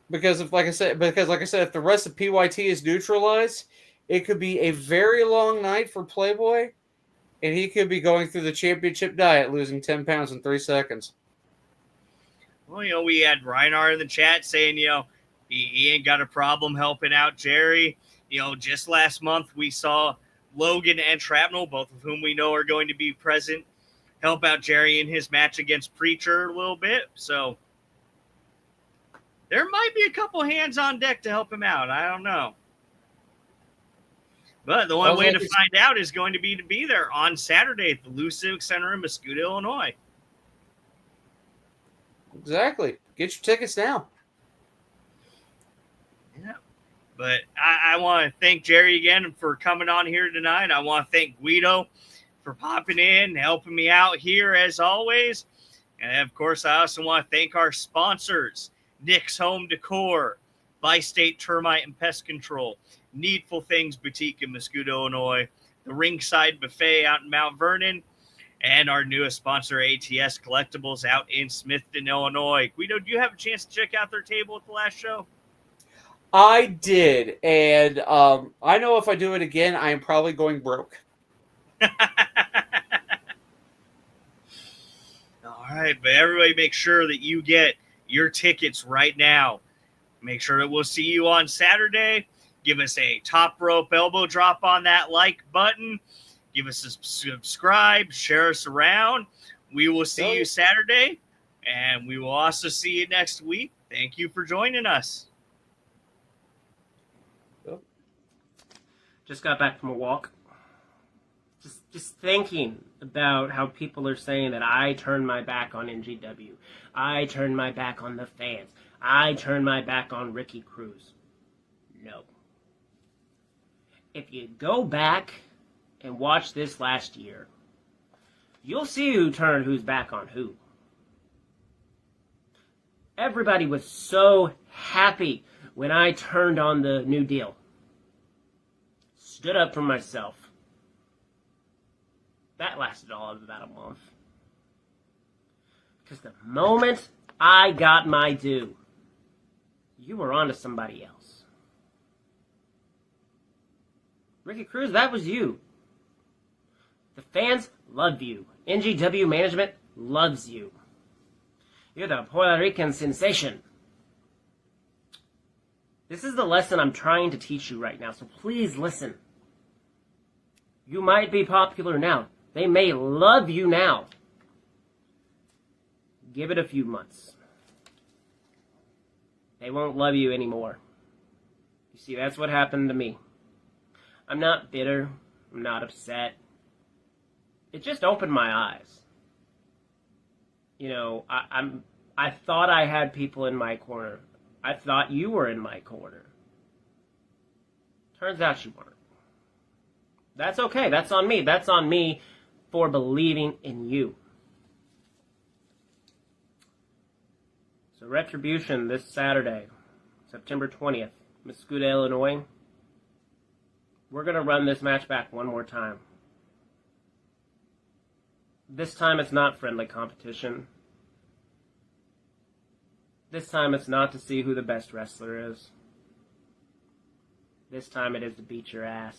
because if like I said, if the rest of PYT is neutralized, it could be a very long night for Playboy, and he could be going through the championship diet, losing 10 pounds in 3 seconds. Well, we had Reinhardt in the chat saying, he ain't got a problem helping out Jerry. Just last month we saw Logan and Shrapnel, both of whom we know are going to be present, help out Jerry in his match against Preacher a little bit. So there might be a couple hands on deck to help him out. I don't know. But the only way to find out is going to be there on Saturday at the Lou Civic Center in Muscoda, Illinois. Exactly. Get your tickets now. Yeah. But I want to thank Jerry again for coming on here tonight. I want to thank Guido for popping in, helping me out here as always. And of course, I also want to thank our sponsors, Nick's Home Decor, Bi-State Termite and Pest Control, Needful Things Boutique in Muscoda, Illinois, the Ringside Buffet out in Mount Vernon, and our newest sponsor, ATS Collectibles, out in Smithton, Illinois. Guido, do you have a chance to check out their table at the last show? I did, and I know if I do it again, I am probably going broke. All right, but everybody make sure that you get your tickets right now. Make sure that we'll see you on Saturday. Give us a top rope elbow drop on that like button. Give us a subscribe. Share us around. We will see you Saturday, and we will also see you next week. Thank you for joining us. Just got back from a walk. Just thinking about how people are saying that I turned my back on NGW. I turned my back on the fans. I turned my back on Ricky Cruz. No. If you go back and watch this last year, you'll see who's back on who. Everybody was so happy when I turned on the New Deal. Stood up for myself. That lasted all of about a month. Because the moment I got my due, you were on to somebody else. Ricky Cruz, that was you. The fans love you. NGW management loves you. You're the Puerto Rican sensation. This is the lesson I'm trying to teach you right now, so please listen. You might be popular now. They may love you now. Give it a few months. They won't love you anymore. You see, that's what happened to me. I'm not bitter. I'm not upset. It just opened my eyes. I thought I had people in my corner. I thought you were in my corner. Turns out you weren't. That's okay. That's on me. That's on me for believing in you. So Retribution this Saturday, September 20th, Muscoda, Illinois. We're going to run this match back one more time. This time it's not friendly competition. This time it's not to see who the best wrestler is. This time it is to beat your ass.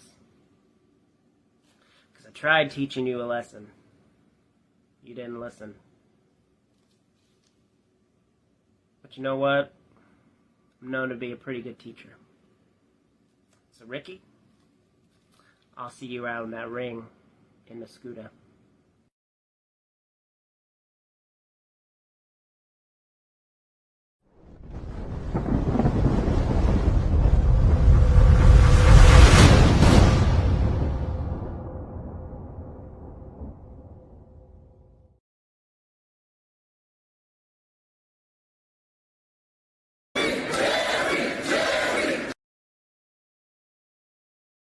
Because I tried teaching you a lesson. You didn't listen. But you know what? I'm known to be a pretty good teacher. So Ricky, I'll see you out in that ring in Muscoda.